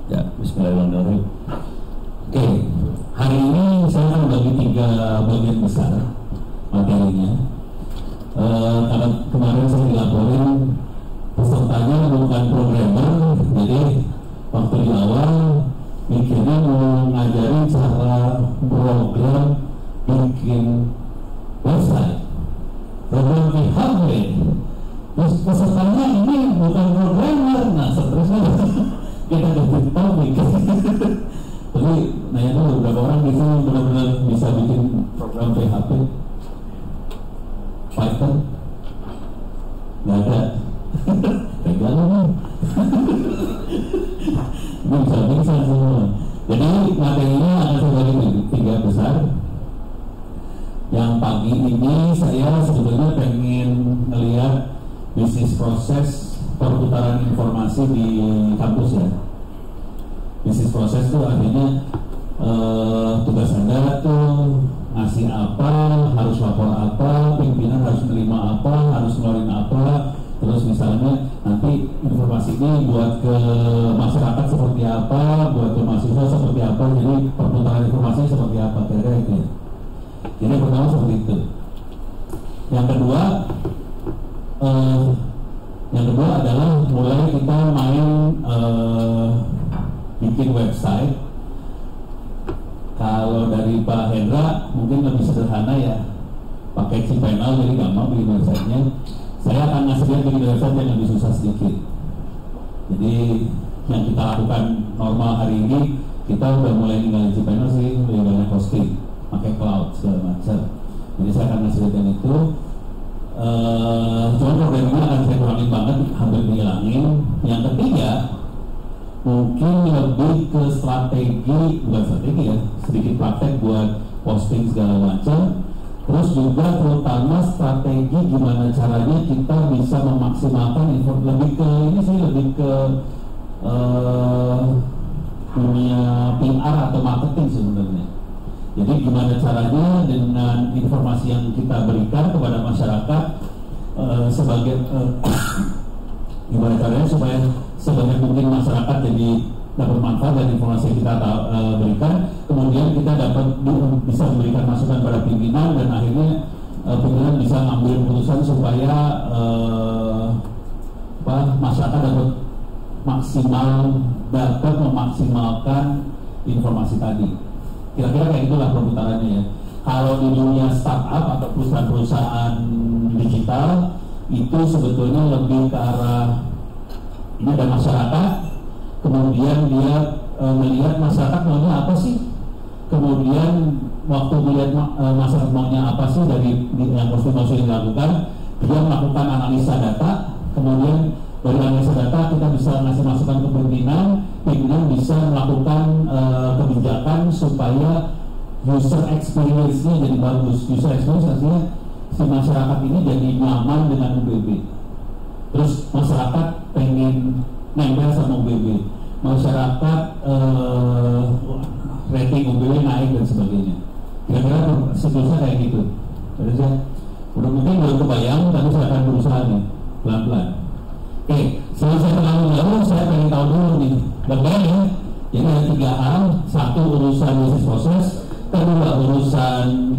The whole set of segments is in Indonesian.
Ya, bismillahirrahmanirrahim. Oke, hari ini saya akan bagi 3 bagian besar materinya. Karena kemarin saya dilaporin pesertanya bukan programmer, jadi waktu di awal mikirnya mau ngajari cara program bikin website, program PHP. Terus pesertanya ini bukan programmer, nah seterusnya kita dapat topik. Tapi nanya dulu beberapa orang di sini benar-benar bisa bikin program PHP, Python, nggak ada. Pegang nih. Bisa semua. Jadi materinya akan saya bagi 3 besar. Yang pagi ini saya sebetulnya pengen melihat bisnis proses perputaran informasi di kampus ya. Bisnis proses itu artinya tugas Anda tuh ngasih apa, harus lapor apa, pimpinan harus menerima apa, harus ngeluarin apa. Terus misalnya nanti informasi ini buat ke masyarakat seperti apa, buat ke mahasiswa seperti apa, jadi perputaran informasinya seperti apa, kira-kira itu ya. Jadi pertama seperti itu. Yang kedua adalah mulai kita main bikin website. Kalau dari Pak Hendra mungkin lebih sederhana ya, pakai cPanel jadi gampang bikin websitenya. Saya akan ngasih lihat bikin website yang lebih susah sedikit. Jadi yang kita lakukan normal hari ini, kita udah mulai ninggalin cPanel sih, lebih banyak hosting, pakai cloud segala macam. Jadi saya akan ngasih lihat yang itu. Cuma programnya akan saya kurangin banget, hampir dihilangin. Yang ketiga mungkin lebih ke strategi, bukan strategi ya, sedikit praktek buat posting segala macam. Terus juga terutama strategi gimana caranya kita bisa memaksimalkan lebih ke ini sih, lebih ke dunia PR atau marketing sebenarnya. Jadi gimana caranya dengan informasi yang kita berikan kepada masyarakat gimana caranya supaya sebanyak mungkin masyarakat jadi dapat manfaat dari informasi yang kita berikan, kemudian kita dapat bisa memberikan masukan pada pimpinan dan akhirnya pimpinan bisa ngambil keputusan supaya masyarakat dapat memaksimalkan informasi tadi. Kira-kira kayak itulah perputarannya ya. Kalau di dunia startup atau perusahaan-perusahaan digital itu sebetulnya lebih ke arah ini ada masyarakat, kemudian dia melihat masyarakat maunya apa sih, kemudian waktu melihat masyarakat maunya apa sih dari yang posisi dilakukan, dia melakukan analisa data, kemudian dari analisa data kita bisa ngasih masukan ke pimpinan bisa melakukan kebijakan supaya user experience-nya jadi bagus. User experience artinya si masyarakat ini jadi nyaman dengan UBB. Terus masyarakat pengen nempel sama UBB, masyarakat rating UBB naik dan sebagainya. Kira-kira seterusnya kayak gitu. Jadi saya udah mungkin belum kebayang, tapi saya akan berusaha nih pelan-pelan. Oke, selesai terlalu dahulu saya pengen tahu dulu nih bagaimana ya. Jadi ada 3 hal, 1 urusan bisnis proses, 2 urusan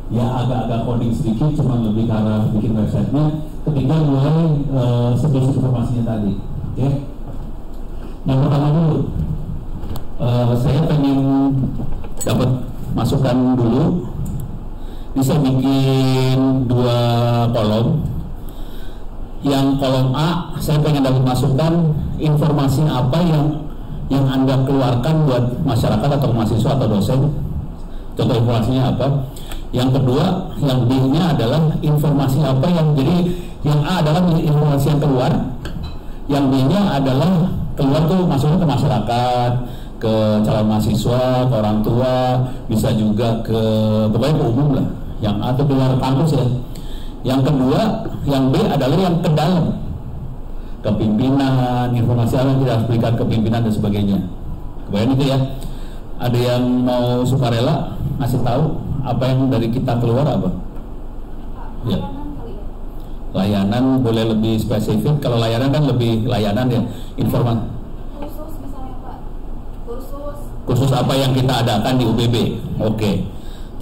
ya agak-agak coding sedikit, cuma lebih karena bikin websitenya, 3 mulai sebelum informasinya tadi. Oke. Yang pertama dulu, saya pengen dapat masukan dulu, bisa bikin 2 kolom. Yang kolom A, saya pengen dapat masukan informasi apa yang Anda keluarkan buat masyarakat atau mahasiswa atau dosen. Contoh informasinya apa. Yang kedua, yang B-nya adalah informasi apa jadi yang A adalah informasi yang keluar, yang B-nya adalah keluar tuh masuknya ke masyarakat, ke calon mahasiswa, ke orang tua, bisa juga ke pokoknya ke umum lah. Yang A itu keluar kampus ya. Yang kedua, yang B adalah yang ke dalam, ke pimpinan, informasi apa yang kita harus berikan ke pimpinan dan sebagainya. Kebayang itu ya. Ada yang mau sukarela ngasih tahu apa yang dari kita keluar apa? Ya. Layanan boleh lebih spesifik. Kalau layanan kan lebih layanan ya, informasi. Khusus misalnya Pak, Kursus apa yang kita adakan di UPB? Oke.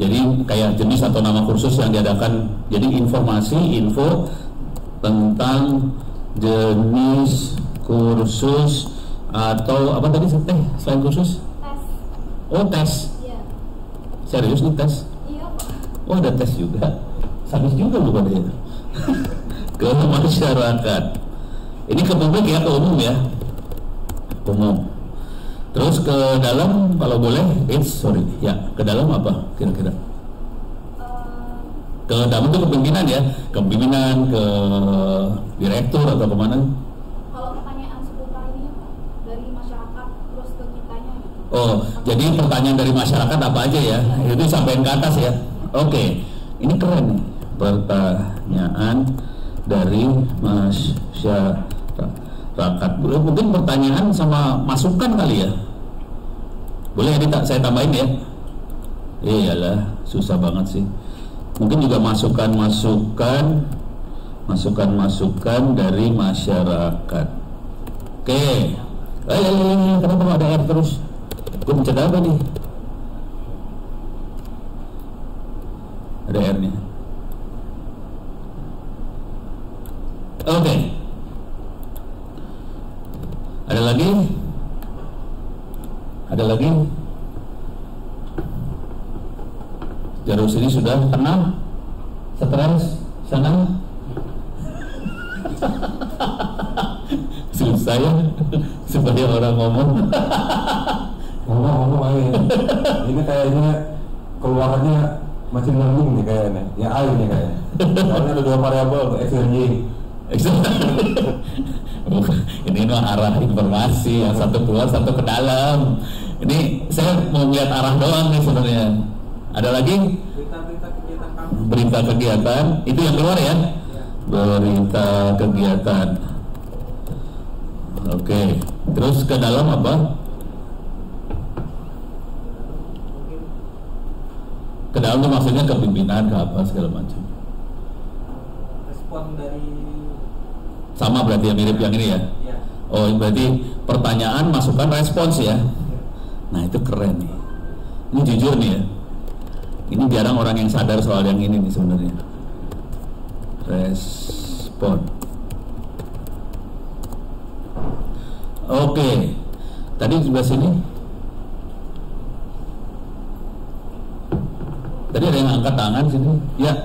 Jadi kayak jenis atau nama kursus yang diadakan. Jadi info tentang jenis kursus atau apa tadi selain kursus? Tes. Oh, tes. Iya. Serius nih tes? Iya, Pak. Oh, ada tes juga. Sadis juga bukan ya? Ke masyarakat. Ini ke publik ya, ke umum ya. Umum. Terus ke dalam kalau boleh, ya ke dalam apa kira-kira? Ke dalam itu kepemimpinan ya, kepemimpinan, ke direktur atau kemana? Kalau pertanyaan seputar ini Pak, dari masyarakat terus ke kitanya gitu. Oh, jadi pertanyaan dari masyarakat apa aja ya? Itu sampai ke atas ya. Oke, ini keren nih. Pertanyaan dari masyarakat. Mungkin pertanyaan sama masukan kali ya. Boleh ini saya tambahin ya. Iyalah, susah banget sih. Mungkin juga masukan dari masyarakat. Oke. Kenapa nggak ada air terus? Gue mencet apa nih? Ada airnya. Oke. Ada lagi? Jarum sini sudah tenang? Stres? Sana? Susah ya seperti orang ngomong. Ngomong aja. Ini kayaknya keluarannya machine learning nih kayaknya. Ya AI nih kayaknya. Soalnya ada 2 variabel, X dan Y. Ini arah informasi, yang satu keluar, satu ke dalam. Ini saya mau lihat arah doang nih sebenarnya. Ada lagi? Berita kegiatan. Itu yang keluar ya? Berita kegiatan. Oke. Terus ke dalam apa? Ke dalam itu maksudnya kepimpinan, ke apa segala macam. Respon dari sama berarti yang mirip yang ini ya? ya. Oh, berarti pertanyaan, masukan, respons ya? Nah, itu keren nih. Ini jujur nih ya. Ini jarang orang yang sadar soal yang ini nih sebenarnya. Respon. Oke. Tadi sebelah sini. Tadi ada yang angkat tangan sini. Ya.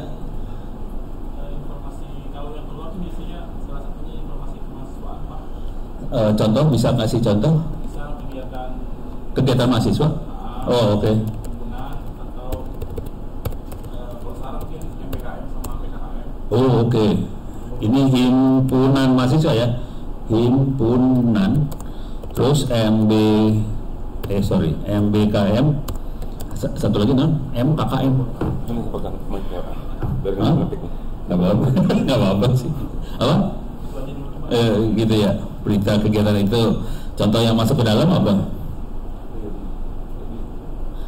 Contoh, bisa kasih contoh? Misal kegiatan mahasiswa? Oh, oke. Atau pelaksanaan mungkin MPKM sama PKKM. Oh, oke. Ini himpunan mahasiswa ya? Himpunan. Terus MBKM. Satu lagi non? MKKM. Ini pegang mic-nya Pak. Dari Hah? ngetik nih. Nggak apa-apa sih. Apa? Gitu ya. Berita kegiatan itu. Contoh yang masuk ke dalam apa?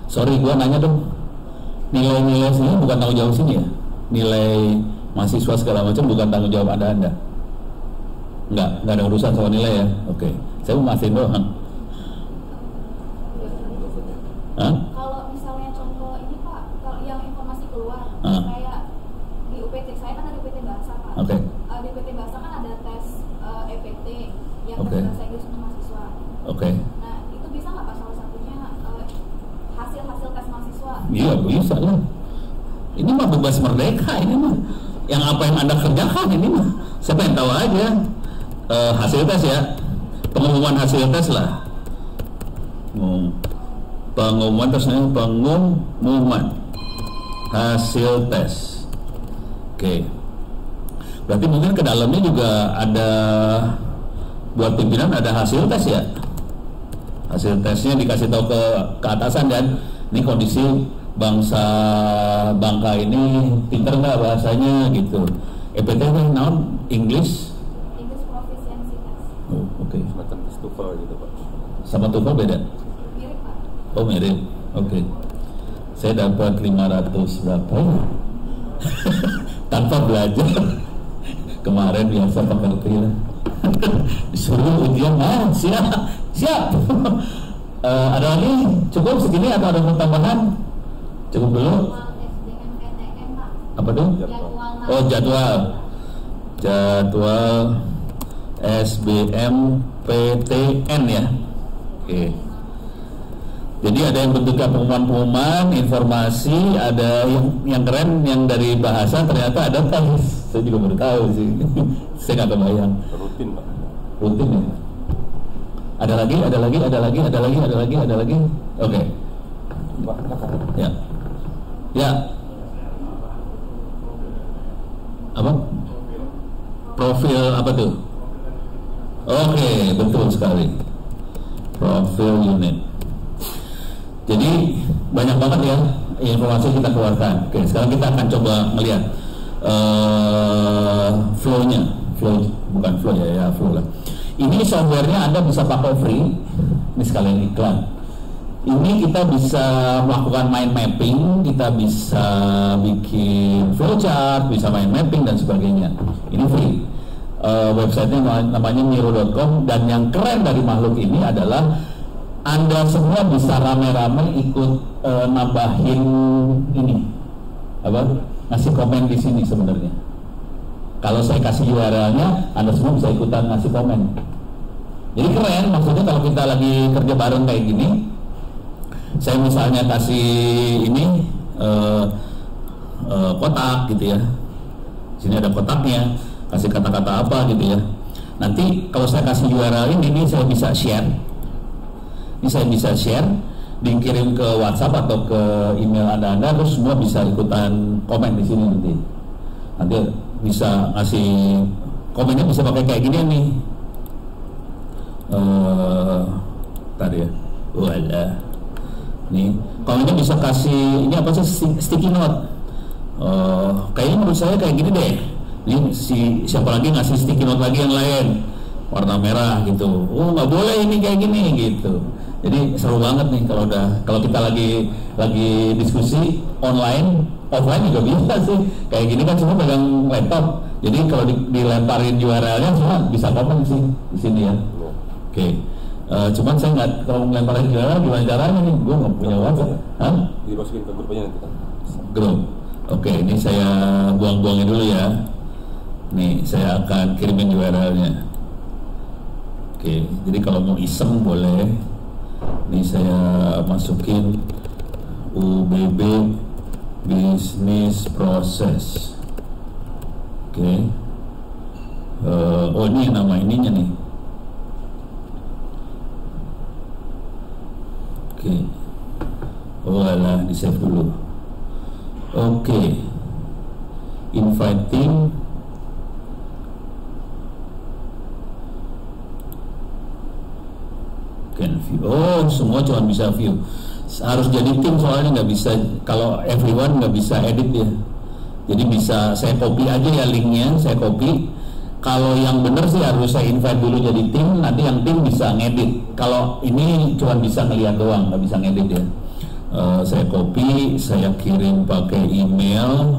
Sorry, gua nanya dong. Nilai-nilai sini bukan tanggung jawab sini ya? Nilai mahasiswa segala macam bukan tanggung jawab Anda. Nggak ada urusan sama nilai ya? Oke. Saya mau mastiin doang. Hah? Kalau misalnya contoh ini Pak, kalau yang informasi keluar, kayak di UPT, saya kan ada UPT Bahasa Pak. Oke. Di UPT Bahasa kan ada tes EPT yang Oke. tes bahasa Inggris untuk mahasiswa. Oke. Nah, itu bisa nggak Pak salah satunya hasil tes mahasiswa? Iya, bisa lah. Ini mah bebas merdeka ini mah. Yang apa yang Anda kerjakan ini mah. Saya pengen tahu aja. Hasil tes ya. Pengumuman hasil tes lah. Pengumuman hasil tes. Oke. Berarti mungkin ke dalamnya juga ada buat pimpinan ada hasil tes ya. Hasil tesnya dikasih tahu ke atasan dan ini kondisi bangka ini pinter nggak bahasanya gitu. EPT kan naon English Proficiency Test. Oh, oke. Semacam tes TOEFL gitu Pak. Sama TOEFL beda? Mirip Pak. Oh, mirip. Oke. Saya dapat 500 berapa ya? Tanpa belajar. Kemarin biasa pengerti lah. Disuruh ujian, siap. Ada lagi? Cukup segini atau ada tambahan? Cukup dulu. SBMPTN Pak. Apa tuh? Jadwal. Oh, jadwal SBMPTN ya. Oke. Jadi ada yang bentuknya pengumuman, informasi, ada yang keren yang dari bahasa ternyata ada tes. Saya juga baru tahu sih. Saya nggak kebayang. Rutin Pak. Rutin ya. Ada lagi. Oke. Pak, silakan. Ya. Ya. Apa? Profil apa tuh? Oke, betul sekali. Profil unit. Jadi banyak banget ya informasi kita keluarkan. Oke, sekarang kita akan coba melihat flow-nya. Flow lah. Ini softwarenya Anda bisa pakai free. Ini sekalian iklan. Ini kita bisa melakukan mind mapping, kita bisa bikin flowchart, bisa mind mapping dan sebagainya. Ini free. Websitenya namanya miro.com, dan yang keren dari makhluk ini adalah Anda semua bisa rame-rame ikut nambahin ini, ngasih komen di sini sebenarnya. Kalau saya kasih URL-nya, Anda semua bisa ikutan ngasih komen. Jadi keren, maksudnya kalau kita lagi kerja bareng kayak gini, saya misalnya kasih ini kotak gitu ya. Sini ada kotaknya, kasih kata-kata apa gitu ya. Nanti kalau saya kasih URL ini saya bisa share. Ini saya bisa share, dikirim ke WhatsApp atau ke email Anda, terus semua bisa ikutan komen di sini nanti. Nanti bisa ngasih komennya, bisa pakai kayak gini nih. Tadi ya. Walah. Nih, komennya bisa kasih ini apa sih, sticky note. Kayaknya menurut saya kayak gini deh. Ini siapa lagi ngasih sticky note lagi yang lain warna merah gitu. Oh, nggak boleh ini kayak gini gitu. Jadi seru banget nih kalau kita lagi diskusi online, offline juga bisa sih. Kayak gini kan semua pegang laptop. Jadi kalau dilemparin URL-nya semua bisa komen sih di sini ya. Oke. Cuman saya nggak, kalau ngelemparin URL gimana caranya nih? Gue nggak punya WhatsApp. Hah? Dimasukin ke grupnya nanti kan. Grup. Oke, ini saya buang-buangin dulu ya. Nih, saya akan kirimin URL-nya. Oke, jadi kalau mau iseng boleh. Ini saya masukin UBB Business Process. Oke. Oh, ini nama ininya nih. Oke. Oh alah, di save dulu. Oke. Inviting. Can view. Oh, semua cuma bisa view. Harus jadi tim soalnya nggak bisa. Kalau everyone nggak bisa edit ya. Jadi bisa saya copy aja ya linknya, saya copy. Kalau yang benar sih harus saya invite dulu jadi tim, nanti yang tim bisa ngedit. Kalau ini cuma bisa ngeliat doang, nggak bisa ngedit ya. Saya copy, saya kirim pakai email.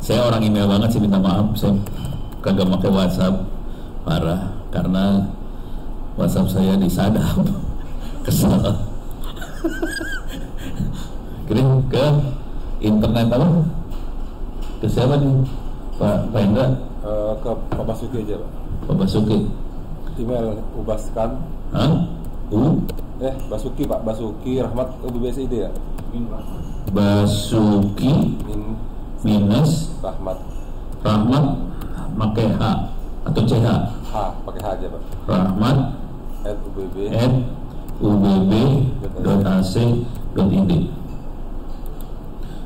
Saya orang email banget sih, minta maaf, saya kagak pakai WhatsApp, parah, karena WhatsApp saya disadap. Kesel. Kirim ke internet apa? Ke siapa nih? Pak Indra? Ke Pak Basuki aja Pak. Pak Basuki. Email ubaskan. Hah? Basuki Pak, Basuki Rahmat UBBSID ya. Basuki minus Rahmat pakai H atau CH? H, pakai H aja Pak. Rahmat @ubb.ac.id.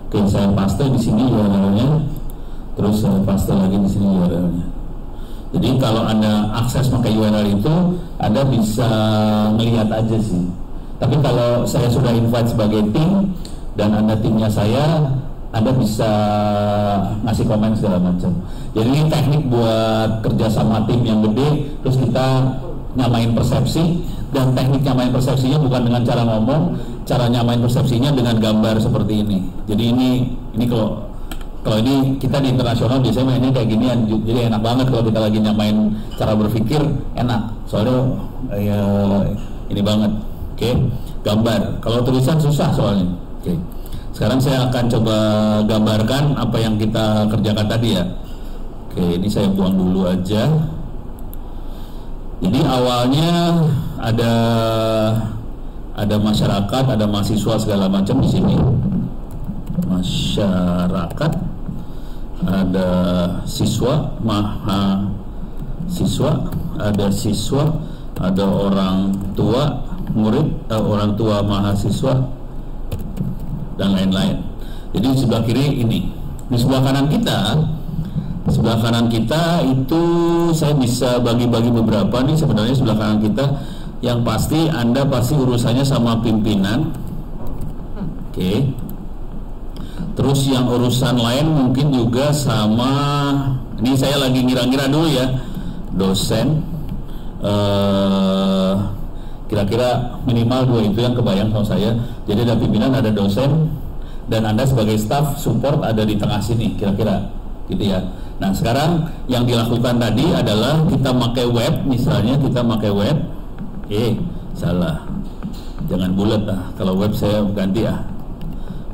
Oke, saya paste di sini URL-nya, terus saya paste lagi di sini URL-nya. Jadi kalau Anda akses pakai URL itu, Anda bisa melihat aja sih. Tapi kalau saya sudah invite sebagai tim dan Anda timnya saya, Anda bisa ngasih komen segala macam. Jadi ini teknik buat kerja sama tim yang gede, terus kita nyamain persepsi. Dan teknik nyamain persepsinya bukan dengan cara ngomong, cara nyamain persepsinya dengan gambar seperti ini. Jadi ini kalau ini kita di internasional biasanya mainnya kayak gini, jadi enak banget kalau kita lagi nyamain cara berpikir, enak. Soalnya ya ini banget. Oke. gambar. Kalau tulisan susah soalnya. Oke. Sekarang saya akan coba gambarkan apa yang kita kerjakan tadi ya. Oke, ini saya buang dulu aja. Jadi awalnya ada masyarakat, ada mahasiswa segala macam di sini. Masyarakat, ada siswa, ada siswa, ada orang tua, murid, orang tua mahasiswa, dan lain-lain. Jadi di sebelah kiri ini, di sebelah kanan kita itu saya bisa bagi-bagi beberapa nih. Sebenarnya sebelah kanan kita yang pasti Anda pasti urusannya sama pimpinan. Oke. Terus yang urusan lain mungkin juga sama, ini saya lagi ngira-ngira dulu ya, dosen. Kira-kira minimal 2 itu yang kebayang sama saya. Jadi ada pimpinan, ada dosen, dan Anda sebagai staff support ada di tengah sini, kira-kira gitu ya. Nah sekarang yang dilakukan tadi adalah kita pakai web, misalnya kita pakai web. Salah, jangan bulat lah. Kalau web saya ganti ya,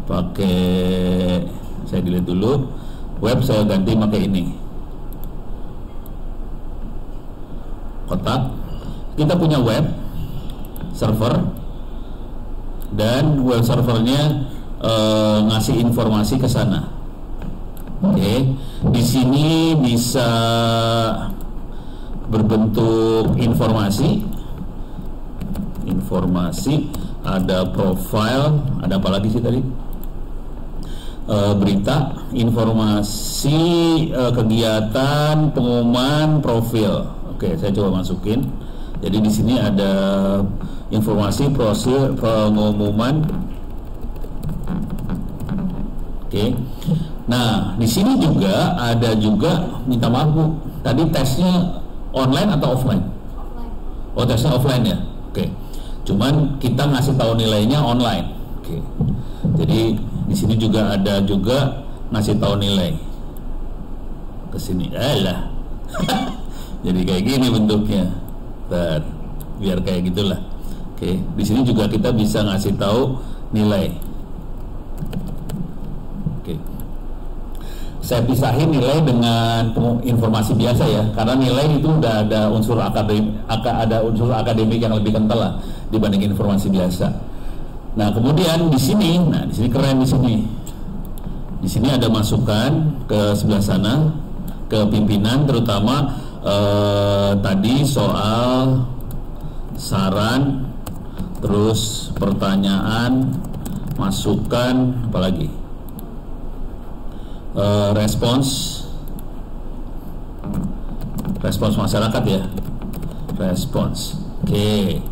pakai, saya delete dulu. Web saya ganti pakai ini, kotak. Kita punya web server, dan web servernya ngasih informasi ke sana. Oke, di sini bisa berbentuk informasi, ada profile, ada apa lagi sih tadi? Berita, informasi, kegiatan, pengumuman, profil. Oke, saya coba masukin. Jadi di sini ada informasi, profil, pengumuman. Oke. Nah, di sini juga ada minta maaf Bu, tadi tesnya online atau offline? Offline. Oh, tesnya offline ya. Oke. Cuman kita ngasih tahu nilainya online. Oke. Jadi di sini juga ada ngasih tahu nilai. Ke sini. Alah. Jadi kayak gini bentuknya. Biar kayak gitulah. Oke, di sini juga kita bisa ngasih tahu nilai. Oke. Saya pisahin nilai dengan informasi biasa ya, karena nilai itu udah ada unsur akademik yang lebih kental lah dibanding informasi biasa. Nah, kemudian di sini keren di sini. Di sini ada masukan ke sebelah sana, ke pimpinan, terutama tadi soal saran, terus pertanyaan, masukan, apalagi respons masyarakat ya, respons. Oke,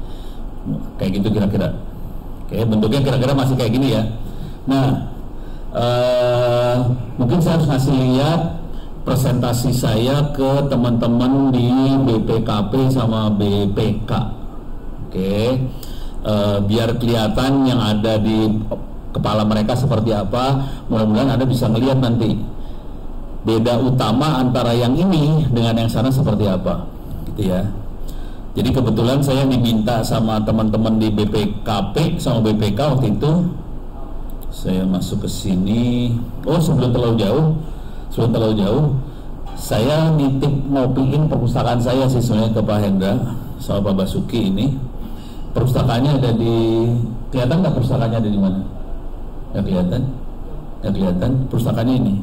kayak gitu kira-kira. Oke, bentuknya kira-kira masih kayak gini ya. Nah, mungkin saya harus ngasih lihat presentasi saya ke teman-teman di BPKP sama BPK. Oke, biar kelihatan yang ada di kepala mereka seperti apa. Mudah-mudahan Anda bisa melihat nanti beda utama antara yang ini dengan yang sana seperti apa, gitu ya. Jadi kebetulan saya diminta sama teman-teman di BPKP sama BPK waktu itu. Saya masuk ke sini. Oh, sebelum terlalu jauh, saya nitip ngopiin perpustakaan saya sih sebenarnya ke Pak Hendra sama Pak Basuki ini. Perpustakaannya ada di, kelihatan nggak perpustakaannya ada di mana? Nggak kelihatan. Perpustakaannya ini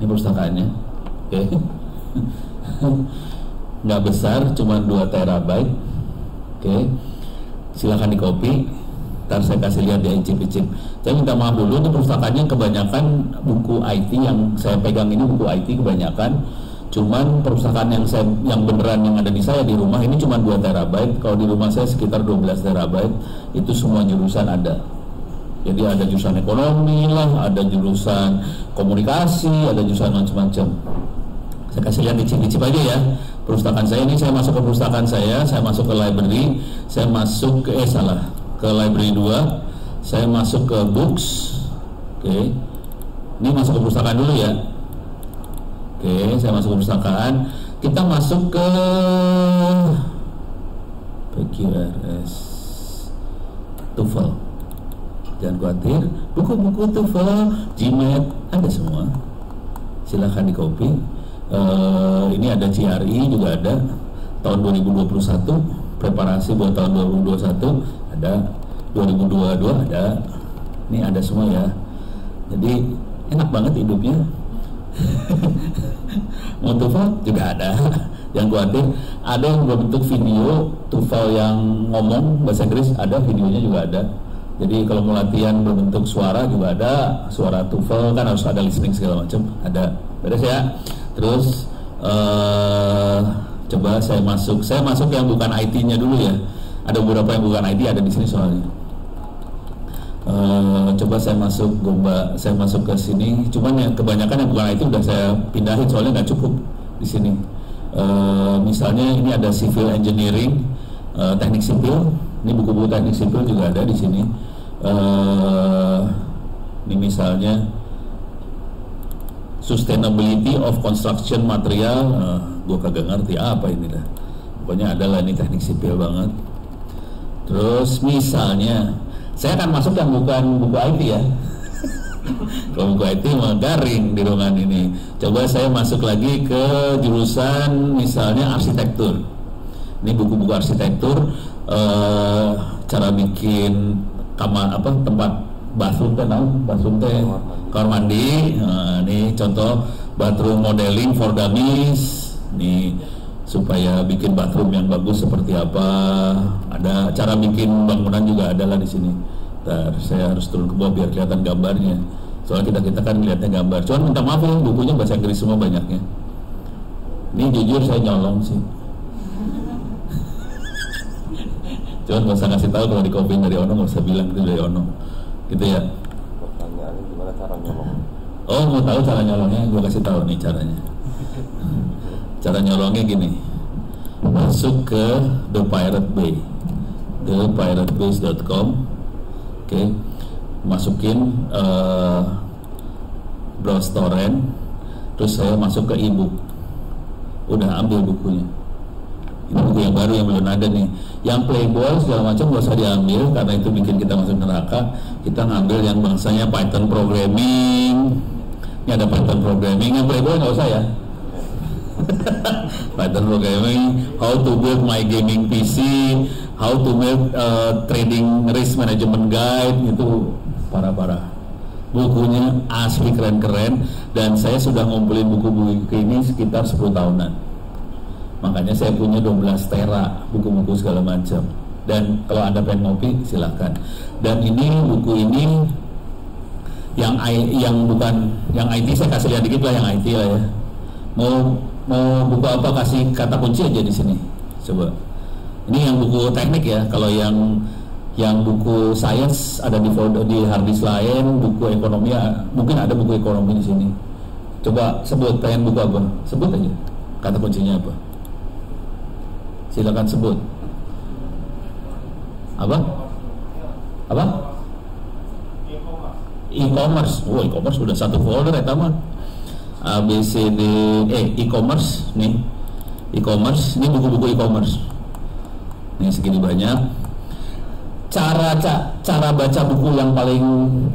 perpustakaannya. Oke. Nggak besar, cuma 2 terabyte. Oke. Silakan di copy. Ntar saya kasih lihat di icip-icip. Saya minta maaf dulu, untuk perpustakaannya kebanyakan buku IT yang saya pegang ini, buku IT kebanyakan. Cuman perpustakaan yang beneran yang ada di saya di rumah ini cuma 2 terabyte. Kalau di rumah saya sekitar 12 terabyte. Itu semua jurusan ada. Jadi ada jurusan ekonomi lah, ada jurusan komunikasi, ada jurusan macam-macam. Saya kasih lihat icip-icip aja ya. Perpustakaan saya ini, saya masuk ke perpustakaan saya masuk ke library, saya masuk ke ke library 2, saya masuk ke books. Oke. Ini masuk ke perpustakaan dulu ya. Oke, saya masuk ke perpustakaan. Kita masuk ke PQRS. TOEFL. Jangan khawatir, buku-buku TOEFL, GMAT ada semua. Silahkan di copy. Ini ada GRE juga ada tahun 2021, preparasi buat tahun 2021 ada, 2022 ada. Ini ada semua ya. Jadi enak banget hidupnya. Mau TOEFL juga ada. Yang khawatir, ada yang berbentuk video TOEFL yang ngomong bahasa Inggris, ada videonya juga ada. Jadi kalau mau latihan berbentuk suara juga ada, suara TOEFL kan harus ada listening segala macam, ada. Beres ya. Terus coba saya masuk yang bukan IT-nya dulu ya. Ada beberapa yang bukan IT ada di sini soalnya. Coba saya masuk ke sini. Cuman yang kebanyakan yang bukan IT udah saya pindahin soalnya nggak cukup di sini. Misalnya ini ada civil engineering, teknik sipil. Ini buku-buku teknik sipil juga ada di sini. Ini misalnya sustainability of construction material. Gue kagak ngerti apa ini dah. Pokoknya adalah ini teknik sipil banget. Terus misalnya saya akan masuk yang bukan buku IT ya. Kalau buku IT mah garing di ruangan ini. Coba saya masuk lagi ke jurusan misalnya arsitektur. Ini buku-buku arsitektur, cara bikin tempat bathroom kamar mandi. Nah, ini contoh bathroom modeling for dummies. Nih supaya bikin bathroom yang bagus seperti apa. Ada cara bikin bangunan juga ada lah di sini. Ntar saya harus turun ke bawah biar kelihatan gambarnya. Soalnya kita kan lihatnya gambar. Cuman minta maaf ya, bukunya bahasa Inggris semua banyaknya. Ini jujur saya nyolong sih. Cuman gak usah ngasih tahu kalau di copy dari Ono, gak usah bilang itu dari Ono. Gitu ya. Pertanyaannya gimana cara nyolong? Oh, mau tahu cara nyolongnya? Gue kasih tahu nih caranya. Cara nyolongnya gini. Masuk ke The Pirate Bay, thepiratebase.com. Oke. Masukin browse torrent. Terus saya masuk ke ebook. Udah ambil bukunya. Ini buku yang baru yang belum ada nih. Yang Playboy segala macam gak usah diambil karena itu bikin kita masuk neraka. Kita ngambil yang bangsanya Python programming. Ini ada Python programming. Yang Playboy gak usah ya. Python programming, how to build my gaming PC, how to make trading risk management guide, itu parah-parah. Bukunya asli keren-keren dan saya sudah ngumpulin buku-buku ini sekitar 10 tahunan. Makanya saya punya 12 tera buku-buku segala macam. Dan kalau Anda pengen ngopi silahkan. Dan ini buku ini yang bukan yang IT saya kasih lihat dikit lah, yang IT lah ya. Mau buku apa kasih kata kunci aja di sini. Coba. Ini yang buku teknik ya. Kalau yang buku sains ada di hard disk lain, buku ekonomi mungkin ada buku ekonomi di sini. Coba sebut pengen buku apa? Sebut aja. Kata kuncinya apa? Silakan sebut. Apa? E-commerce. Oh, e-commerce sudah satu folder ya teman. ABCD e-commerce nih. E-commerce, ini buku-buku e-commerce. Ini segini banyak. Cara baca buku yang paling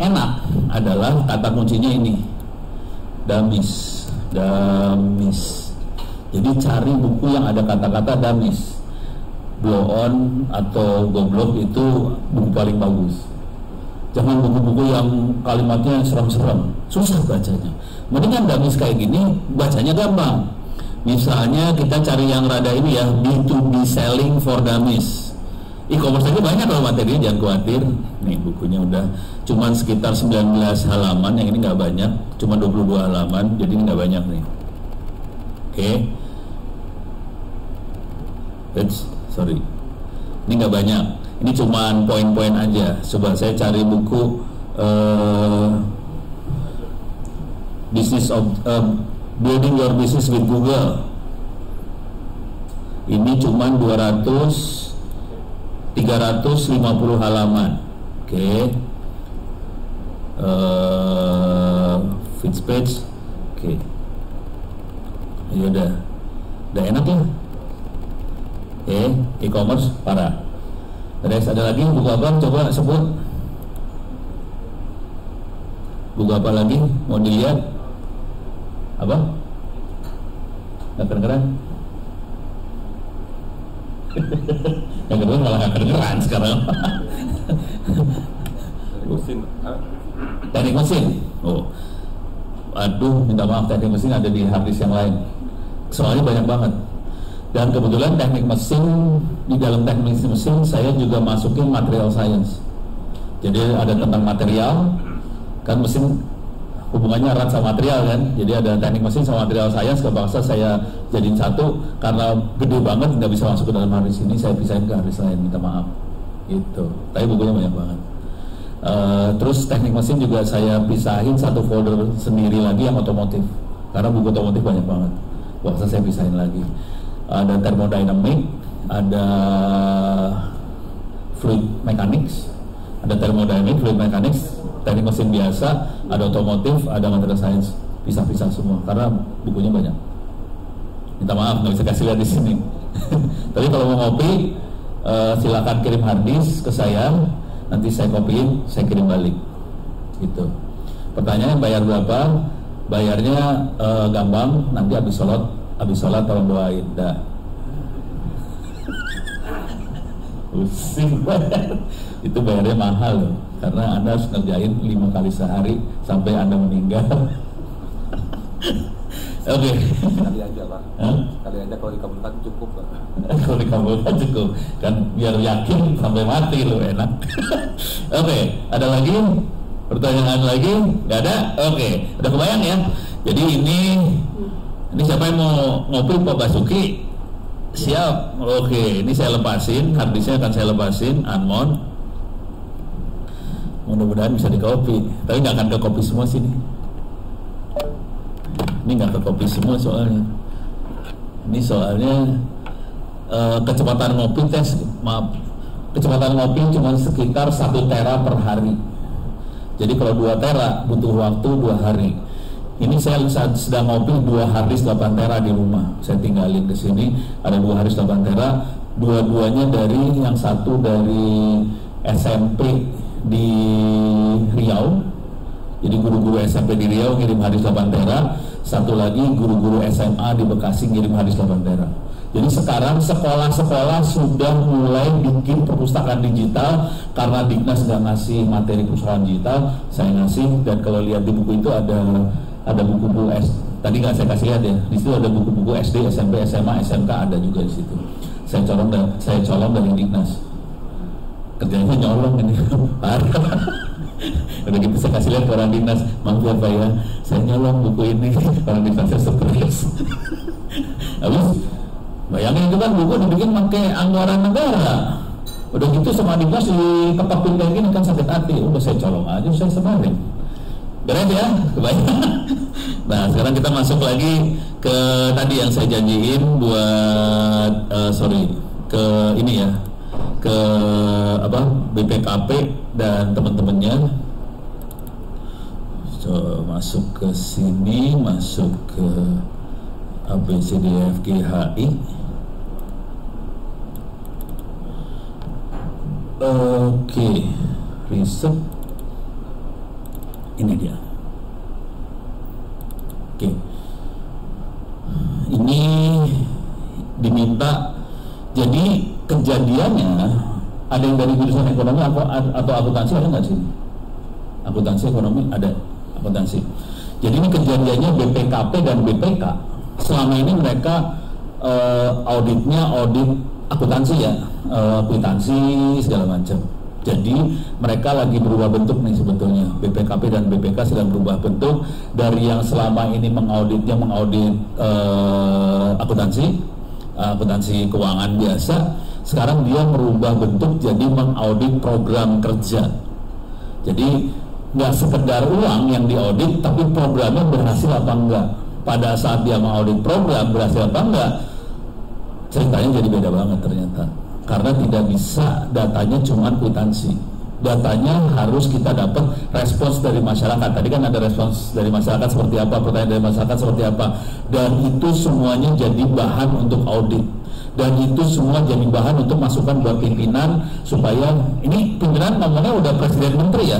enak adalah kata kuncinya ini. Dummies. Jadi cari buku yang ada kata-kata dummies. Blow on atau goblok itu buku paling bagus. Jangan buku-buku yang kalimatnya serem-serem, susah bacanya. Mendingan dummies kayak gini, bacanya gampang. Misalnya kita cari yang rada ini ya, B2B selling for dummies. E-commerce aja banyak loh materinya, jangan khawatir. Nih bukunya udah cuman sekitar 19 halaman, yang ini nggak banyak, cuma 22 halaman, jadi nggak banyak nih. Oke. Sorry, ini nggak banyak, ini cuman poin-poin aja. Coba saya cari buku Building Your Business with Google. Ini cuman 350 halaman. Oke. Feeds page. Oke. Ya udah enak ya. E-commerce parah. Rex, ada lagi buku apa? Coba sebut. Buku apa lagi? Mau dilihat? Apa? Gak keren-keren? Yang kedua malah gak keren-keren sekarang. Teknik mesin. Oh, aduh, minta maaf, teknik mesin ada di harddisk yang lain. Soalnya banyak banget. Dan kebetulan teknik mesin, di dalam teknik mesin saya juga masukin material science. Jadi ada tentang material, kan mesin hubungannya erat sama material kan. Jadi ada teknik mesin sama material science. Kepaksa saya jadiin satu karena gede banget nggak bisa masuk ke dalam harddisk ini, saya pisahin ke harddisk lain, minta maaf. Gitu. Tapi bukunya banyak banget. Terus teknik mesin juga saya pisahin satu folder sendiri lagi yang otomotif, karena buku otomotif banyak banget. Waktu saya pisahin lagi. Ada thermodynamic, ada fluid mechanics, ada thermodynamic, fluid mechanics, teknik mesin biasa, ada otomotif, ada material science, pisah-pisah semua karena bukunya banyak. Minta maaf nggak bisa kasih lihat di sini. Tapi kalau mau ngopi, silakan kirim harddisk ke saya. Nanti saya kopiin, saya kirim balik. Gitu. Pertanyaannya bayar berapa? Bayarnya gampang. Nanti habis sholat tolong doain. Dah. Pusing bayar. Itu bayarnya mahal loh. Karena Anda harus ngerjain 5 kali sehari sampai Anda meninggal. Oke. Kali aja Pak. Kali aja kalau dikabulkan cukup Pak. Kalau dikabulkan cukup. Kan biar yakin sampai mati lo, enak. Oke, ada lagi? Pertanyaan lagi? Gak ada? Oke, udah kebayang ya. Jadi ini siapa yang mau ngopi Pak Basuki? Siap. Oke, ini saya lepasin, harddisknya akan saya lepasin, Anmon. Mudah-mudahan bisa dikopi. Tapi nggak akan ke kopi semua sini. Ini nggak ke kopi semua soalnya. Ini soalnya kecepatan ngopi kecepatan ngopi cuma sekitar 1 tera per hari. Jadi kalau 2 tera butuh waktu 2 hari. Ini saya sedang ngopi 2 harddisk 8 tera di rumah. Saya tinggalin ke sini, ada 2 harddisk 8 tera. Dua-duanya dari, yang satu dari SMP di Riau. Jadi guru-guru SMP di Riau ngirim harddisk 8 tera. Satu lagi guru-guru SMA di Bekasi ngirim harddisk 8 tera. Jadi sekarang sekolah-sekolah sudah mulai bikin perpustakaan digital karena Dignas nggak ngasih materi perpustakaan digital, saya ngasih. Dan kalau lihat di buku itu ada buku-buku tadi nggak saya kasih lihat ya. Di situ ada buku-buku SD, SMP, SMA, SMK ada juga di situ. Saya colong dari Dignas. Kerjanya nyolong ini. Udah gitu saya kasih lihat ke orang Dinas, maaf ya Pak ya, saya nyolong buku ini. Orang Dinasnya stres. Habis bayangin itu kan buku dibikin pakai anggaran negara. Udah gitu sama Dinas dikepapin kayak gini kan sakit hati. Udah saya colong aja, saya sebarin. Beres ya, kebayang. Nah sekarang kita masuk lagi ke tadi yang saya janjiin buat ke ini ya, ke BPKP dan teman-temannya. So, masuk ke sini, masuk ke ABCDFGHI. Oke, riset. Ini dia. Oke. Ini diminta. Jadi kejadiannya ada yang dari jurusan ekonomi atau akuntansi ada nggak sih? Akuntansi ekonomi ada, akuntansi. Jadi ini kejadiannya BPKP dan BPK. Selama ini mereka auditnya audit akuntansi ya, kwitansi segala macam. Jadi mereka lagi berubah bentuk nih sebetulnya. BPKP dan BPK sedang berubah bentuk dari yang selama ini mengaudit akuntansi keuangan biasa. Sekarang dia merubah bentuk jadi mengaudit program kerja. Jadi nggak sekedar uang yang diaudit, tapi programnya berhasil apa enggak. Pada saat dia mengaudit program berhasil apa enggak, ceritanya jadi beda banget ternyata. Karena tidak bisa datanya cuma kwitansi. Datanya harus kita dapat respons dari masyarakat. Tadi kan ada respons dari masyarakat seperti apa, pertanyaan dari masyarakat seperti apa, dan itu semuanya jadi bahan untuk audit, dan itu semua jadi bahan untuk masukan buat pimpinan, supaya ini pimpinan ngomongnya udah presiden menteri ya,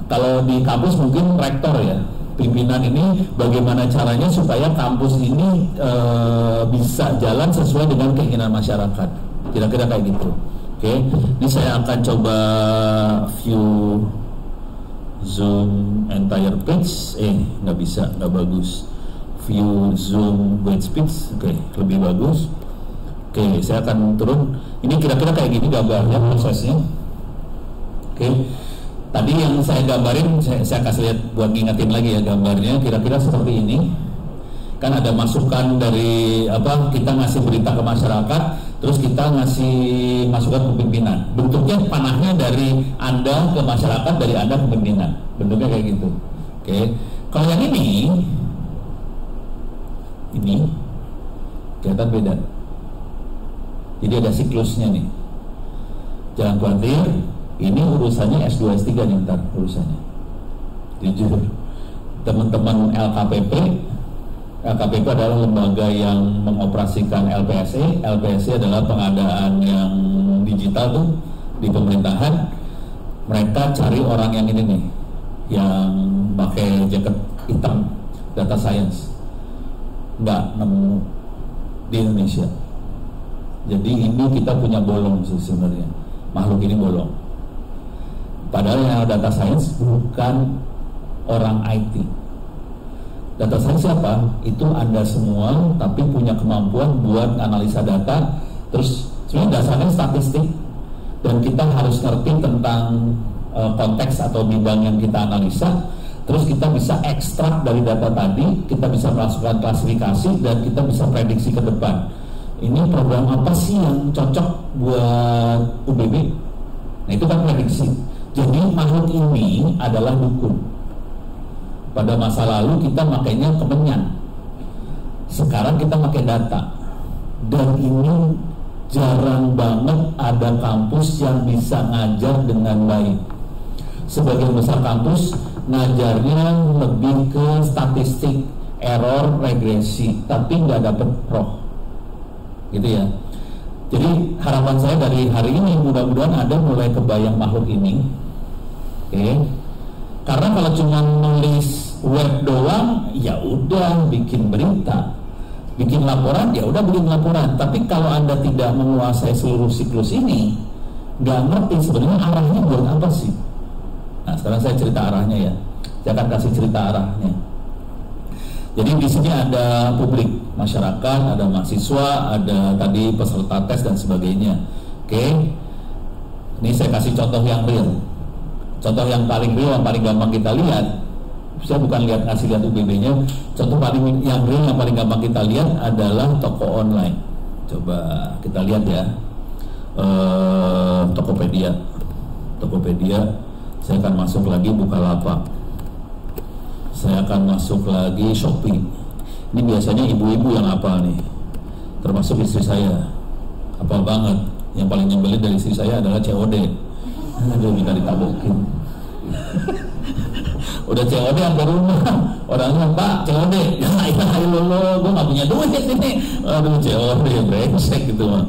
kalau di kampus mungkin rektor ya. Pimpinan ini bagaimana caranya supaya kampus ini bisa jalan sesuai dengan keinginan masyarakat, kira-kira kayak gitu. Oke, ini saya akan coba view zoom entire page. Nggak bisa, nggak bagus. View zoom web page, oke, lebih bagus. Oke, saya akan turun. Ini kira-kira kayak gini gambarnya, prosesnya. Oke, tadi yang saya gambarin, saya kasih lihat buat ngingetin lagi ya gambarnya. Kira-kira seperti ini. Kan ada masukan dari kita ngasih berita ke masyarakat, terus kita ngasih masukan ke pimpinan. Bentuknya panahnya dari Anda ke masyarakat, dari Anda ke pimpinan. Bentuknya kayak gitu. Oke. Kalau yang ini kelihatan beda. Jadi ada siklusnya nih. Jangan khawatir, ini urusannya S2 S3 nih ntar urusannya. Jujur, teman-teman LKPP adalah lembaga yang mengoperasikan LPSE. LPSE adalah pengadaan yang digital tuh di pemerintahan. Mereka cari orang yang ini nih, yang pakai jaket hitam, data science. Nggak nemu di Indonesia. Jadi ini kita punya bolong sih sebenarnya. Makhluk ini bolong. Padahal yang data science bukan orang IT. Data science siapa? Itu Anda semua, tapi punya kemampuan buat analisa data. Terus sebenarnya dasarnya statistik, dan kita harus ngerti tentang konteks atau bidang yang kita analisa. Terus kita bisa ekstrak dari data tadi, kita bisa melakukan klasifikasi, dan kita bisa prediksi ke depan. Ini program apa sih yang cocok buat UBB? Nah itu kan prediksi. Jadi makhluk ini adalah dukun. Pada masa lalu kita makainya kemenyan, sekarang kita pakai data. Dan ini jarang banget ada kampus yang bisa ngajar dengan baik. Sebagian besar kampus ngajarnya lebih ke statistik, error, regresi, tapi nggak dapet roh, gitu ya. Jadi harapan saya dari hari ini mudah-mudahan ada mulai kebayang makhluk ini. Oke. Karena kalau cuma nulis web doang, ya udah bikin berita, bikin laporan, ya udah bikin laporan. Tapi kalau Anda tidak menguasai seluruh siklus ini, nggak ngerti sebenarnya arahnya buat apa sih. Nah sekarang saya cerita arahnya ya. Saya akan kasih cerita arahnya. Jadi di sini ada publik, masyarakat, ada mahasiswa, ada tadi peserta tes dan sebagainya. Oke. Ini saya kasih contoh yang real. Contoh yang paling real, yang paling gampang kita lihat. Saya bukan ngasih lihat UBB-nya. Contoh paling yang real, yang paling gampang kita lihat adalah toko online. Coba kita lihat ya. Tokopedia. Saya akan masuk lagi Bukalapak. Saya akan masuk lagi Shopee. Ini biasanya ibu-ibu yang hafal nih, termasuk istri saya. Hafal banget. Yang paling nyebelin dari istri saya adalah COD. Aduh, minta ditabokin. Udah COD sampai rumah, orangnya Pak COD, ya ilah, gue nggak punya duit ini. Aduh COD brengsek gitu mah.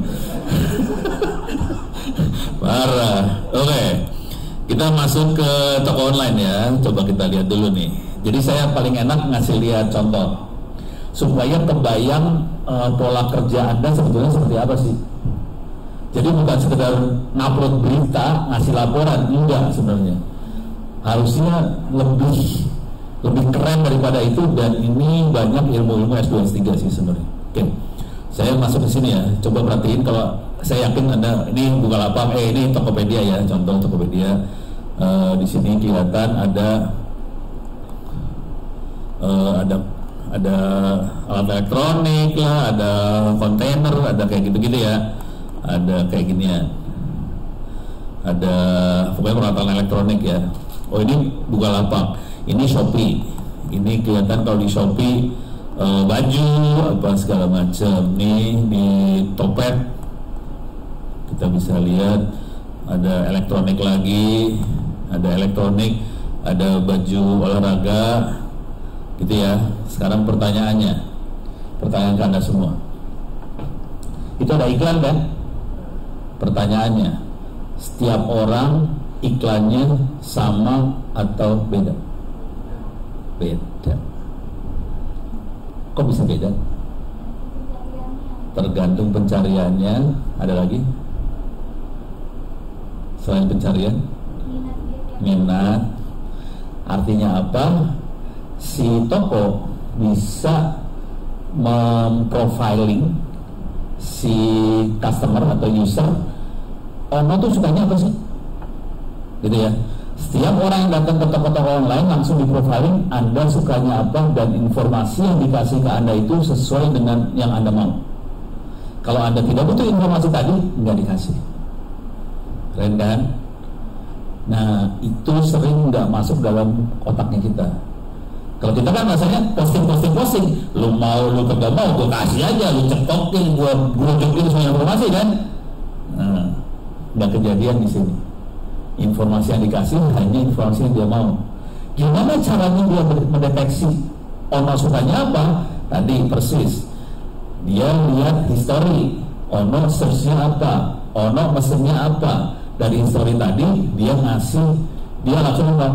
Parah. Oke, kita masuk ke toko online ya. Coba kita lihat dulu nih. Jadi saya paling enak ngasih lihat contoh supaya kebayang pola kerja Anda sebetulnya seperti apa sih. Jadi bukan sekedar ngupload berita, ngasih laporan, enggak sebenarnya. Harusnya lebih keren daripada itu, dan ini banyak ilmu-ilmu S2 S3 sih sebenarnya. Oke. Saya masuk ke sini ya. Coba perhatiin, kalau saya yakin Anda ini Bukalapak, ini Tokopedia ya, contoh Tokopedia. Di sini kelihatan ada alat elektronik lah, ada kontainer, ada kayak gitu-gitu ya. Ada kayak ginian, ada pokoknya peralatan elektronik ya. Oh ini Bukalapak, ini Shopee. Ini kelihatan kalau di Shopee baju apa segala macam. Nih di Topet kita bisa lihat ada elektronik lagi, ada baju olahraga, gitu ya. Sekarang pertanyaan ke Anda semua. Itu ada iklan kan? Pertanyaannya, setiap orang iklannya sama atau beda? Beda. Kok bisa beda? Tergantung pencariannya. Ada lagi? Selain pencarian? Minat. Artinya apa? Si toko bisa memprofiling si customer atau user. Ono tuh sukanya apa sih? Gitu ya. Setiap orang yang datang ke toko-toko online langsung diprofiling Anda sukanya apa, dan informasi yang dikasih ke Anda itu sesuai dengan yang Anda mau. Kalau Anda tidak butuh informasi tadi, nggak dikasih. Keren kan? Nah, itu sering nggak masuk dalam otaknya kita. Kalau kita kan rasanya posting, lu mau, lu kagak mau, gue kasih aja, lu cekokin, gue jokin semua informasi kan? Nah, nggak kejadian di sini. Informasi yang dikasih hanya informasi yang dia mau. Gimana caranya dia mendeteksi ono sukanya apa? Tadi persis, dia lihat history, ono searchnya apa, ono mesennya apa. Dari history tadi dia langsung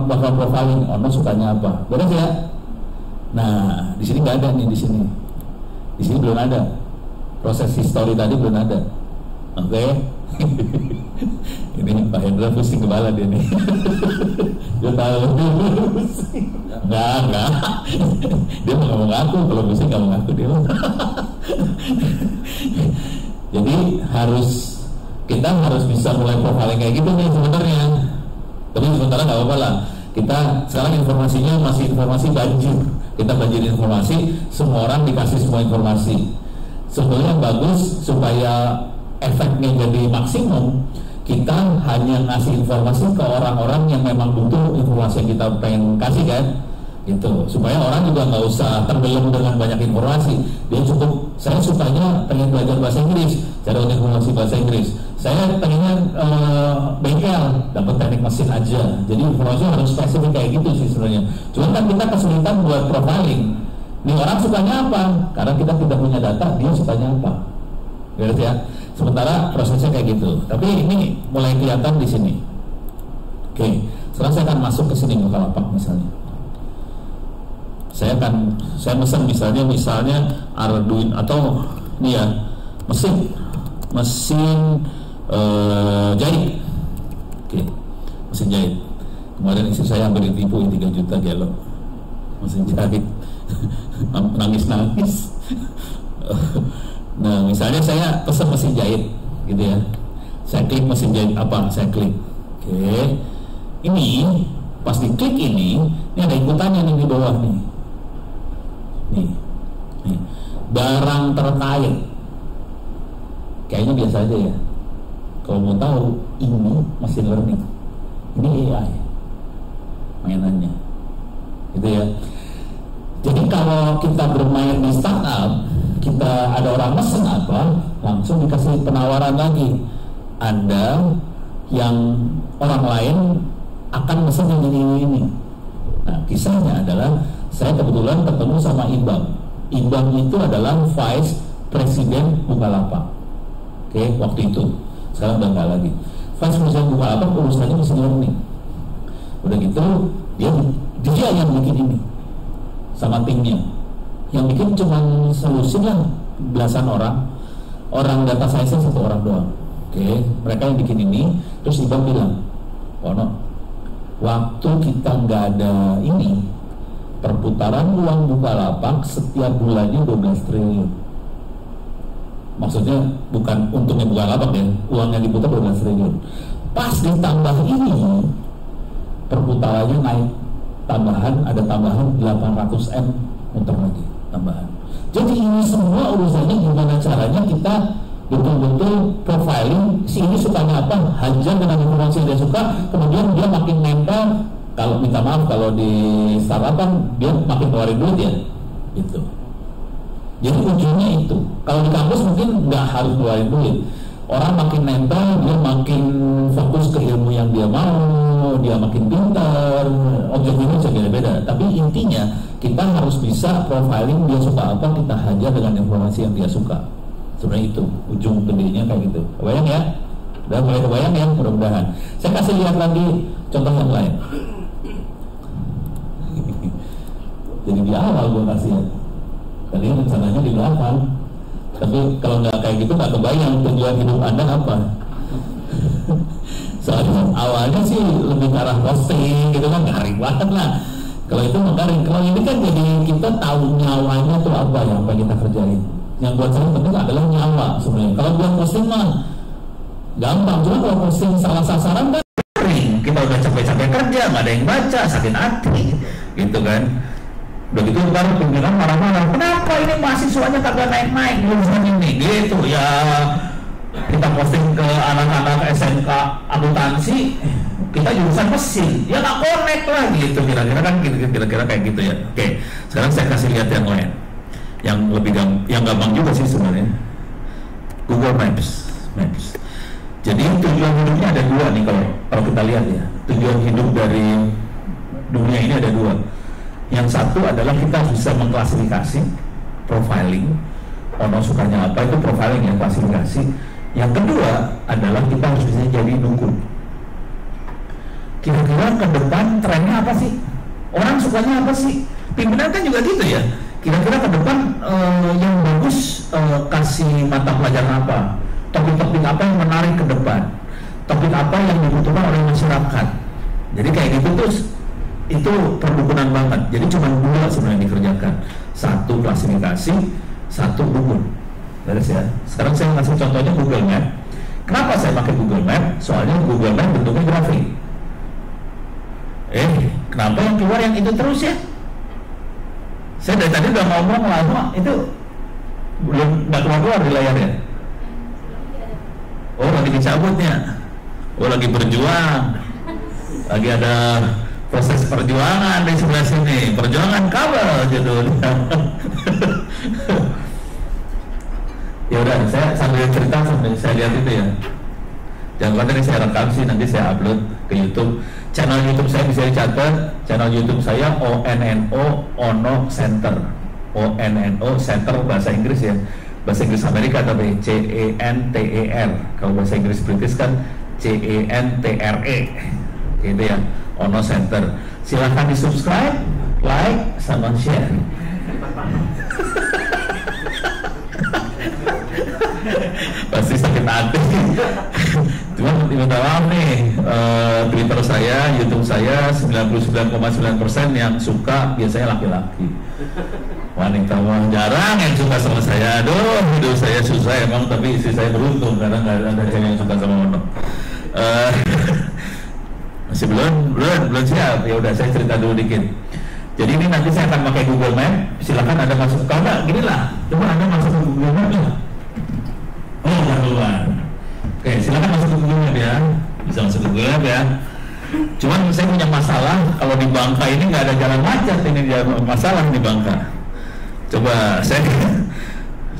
bakal profiling ono sukanya apa. Beres ya? Nah, di sini nggak ada nih di sini. Di sini belum ada. Proses history tadi belum ada. Oke. Ini Pak Hendra pusing kepala dia nih. Dia tahu dia pusing. Enggak. Dia mau ngomong aku, kalau pusing nggak mau ngaku dia. Jadi kita harus bisa mulai profiling kayak gitu nih sebenarnya. Tapi sementara nggak apa-apa lah. Kita sekarang informasinya masih informasi banjir. Kita banjirin informasi, semua orang dikasih semua informasi. Sebetulnya bagus supaya efeknya jadi maksimum. Kita hanya ngasih informasi ke orang-orang yang memang butuh informasi yang kita pengen kasih kan, gitu. Supaya orang juga nggak usah tenggelam dengan banyak informasi. Dia cukup, saya sukanya pengen belajar bahasa Inggris, cari informasi bahasa Inggris. Saya pengennya bengkel, dapat teknik mesin aja. Jadi informasi harus spesifik kayak gitu sih sebenarnya. Cuma kan kita kesulitan buat profiling. Nih orang sukanya apa? Karena kita tidak punya data, dia sukanya apa. Beres ya. Sementara prosesnya kayak gitu. Tapi ini mulai kelihatan di sini. Oke, sekarang saya akan masuk ke sini Bukalapak misalnya. Saya mesen misalnya Arduino atau ini ya mesin jahit. Oke, mesin jahit. Kemarin istri saya hampir ditipu 3 juta gelo mesin jahit. Nangis. Nah, misalnya saya pesan mesin jahit, gitu ya. Saya klik mesin jahit apa? Saya klik. Oke. Ini pas diklik ini ada ikutannya nih di bawah nih. Nih. Barang terkait. Kayaknya biasa aja ya. Kalau mau tahu, ini machine learning. Ini AI. Mainannya. Gitu ya. Jadi kalau kita bermain di startup, kita ada orang mesen apa, langsung dikasih penawaran lagi. Anda yang orang lain akan mesen yang ini. Nah, kisahnya adalah saya kebetulan ketemu sama Ibang. Ibang itu adalah Vice Presiden Bukalapak. Oke, waktu itu. Sekarang udah nggak lagi. Vice Presiden Bukalapak urusannya machine learning. Udah gitu, dia yang bikin ini sama timnya. Yang bikin cuma solusi lah belasan orang data science 1 orang doang. Oke, mereka yang bikin ini. Terus Ibang bilang, waktu kita nggak ada ini, perputaran uang Bukalapak setiap bulannya 12 triliun. Maksudnya bukan untungnya Bukalapak ya, uang yang diputar 12 triliun. Pas ditambah ini, perputarannya naik ada tambahan 800 M muter lagi tambahan. Jadi ini semua urusannya gimana caranya kita betul-betul profiling si ini sukanya apa, hajar dengan informasi yang dia suka, kemudian dia makin nempel. Kalau minta maaf, kalau di startup kan dia makin keluarin duit ya, gitu. Jadi ujungnya itu. Kalau di kampus mungkin nggak harus keluarin duit. orang makin nempel, dia makin fokus ke ilmu yang dia mau, dia makin pintar. Objektifnya bisa beda-beda, tapi intinya kita harus bisa profiling dia suka apa, kita hajar dengan informasi yang dia suka. Sebenarnya itu ujung gedenya kayak gitu. Kebayang ya? Udah mulai kebayang ya, mudah-mudahan. Saya kasih lihat lagi contoh yang lain. Jadi di awal gue kasih ya. Tadi rencananya di belakang. Tapi kalau nggak kayak gitu nggak kebayang tujuan hidup Anda apa. Soalnya awalnya sih lebih ke arah posting gitu kan, garing banget lah. Kalau itu garing. Kalau ini kan jadi kita tahu nyawanya tuh apa yang kita kerjain. Yang buat saya penting adalah nyawa sebenarnya. Kalau buat posting mah gampang, cuma kalau posting salah sasaran kan garing. Kita udah capek-capek kerja, nggak ada yang baca, sakit hati, gitu kan. Begitu baru pimpinan marah-marah, kenapa ini mahasiswanya kagak naik-naik jurusan ini gitu ya. Kita posting ke anak-anak SMK akuntansi, kita jurusan mesin, ya nggak connect lah gitu, kira-kira kan kira-kira kayak gitu ya. Oke, sekarang saya kasih lihat yang lain, yang lebih yang gampang juga sih sebenarnya. Google Maps. Jadi tujuan hidupnya ada dua nih kalau kita lihat ya. Tujuan hidup dari dunia ini ada dua. Yang satu adalah kita bisa mengklasifikasi, profiling. Ono sukanya apa itu profiling, yang klasifikasi. Yang kedua adalah kita harus bisa jadi dukun. Kira-kira ke depan trennya apa sih? Orang sukanya apa sih? Pimpinan kan juga gitu ya. Kira-kira ke depan yang bagus kasih mata pelajaran apa? Topik-topik apa yang menarik ke depan? Topik apa yang dibutuhkan oleh masyarakat? Jadi kayak gitu terus. Itu perdukunan banget. Jadi cuma dua sebenarnya dikerjakan. Satu klasifikasi, satu dukun. Beres ya. Sekarang saya kasih contohnya Google Map. Kenapa saya pakai Google Map? Soalnya Google Map bentuknya grafik. Kenapa yang keluar yang itu terus ya? Saya dari tadi udah ngomong lama, itu belum nggak keluar di layarnya. Oh, lagi dicabutnya. Oh, lagi berjuang. Lagi ada proses perjuangan di sebelah sini, perjuangan kabel judulnya. Ya udah, saya sambil cerita sambil saya lihat itu ya. Jangan lupa tadi saya rekam sih, nanti saya upload ke YouTube. Channel YouTube saya bisa dicatat. Channel YouTube saya ONNO Ono Center. ONNO Center bahasa Inggris ya. Bahasa Inggris Amerika tapi CENTER. Kalau bahasa Inggris British kan CENTRE. Gitu ya. Ono Center. Silahkan di subscribe, like, sama share. Pasti sakit hati. Cuma minta maaf nih, Twitter saya, YouTube saya 99,9% yang suka biasanya laki-laki. Wanita mah jarang yang suka sama saya. Aduh, hidup saya susah emang, tapi istri saya beruntung karena nggak ada cewek yang suka sama Ono. Masih belum siap. Ya udah, saya cerita dulu dikit. Jadi ini nanti saya akan pakai Google Map. Silakan Anda masuk. Kalau nggak, gini lah. Coba Anda masuk ke Google Map ya. Oh, nggak keluar. Oke, silakan masuk ke Google Map ya. Bisa masuk ke Google Map ya. Cuman saya punya masalah. Kalau di Bangka ini nggak ada jalan macet. Ini dia masalah di Bangka.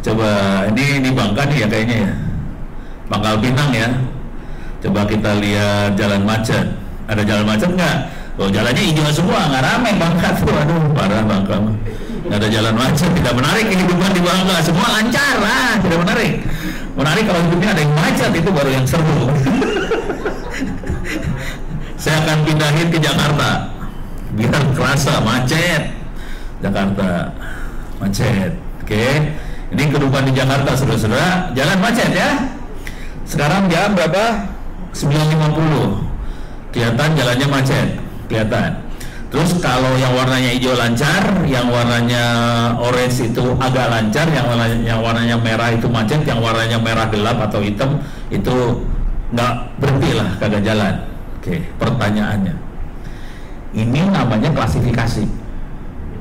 Coba ini di Bangka nih ya kayaknya ya. Pangkal Pinang ya. Coba kita lihat jalan macet. Ada jalan macet nggak? Oh, jalannya hijau semua, nggak rame Bangka tuh. Aduh, parah Bangka. Nggak ada jalan macet, tidak menarik kehidupan di Bangka. Semua lancar lah, tidak menarik. Menarik kalau hidupnya ada yang macet, itu baru yang seru. Saya akan pindahin ke Jakarta biar kerasa macet. Jakarta macet. Oke. Ini kehidupan di Jakarta, saudara-saudara. Jalan macet ya. Sekarang jam berapa? 9.50. Kelihatan jalannya macet, kelihatan. Terus kalau yang warnanya hijau lancar, yang warnanya orange itu agak lancar, yang warnanya merah itu macet, yang warnanya merah gelap atau hitam itu nggak berhenti lah, kagak jalan. Oke, pertanyaannya, ini namanya klasifikasi.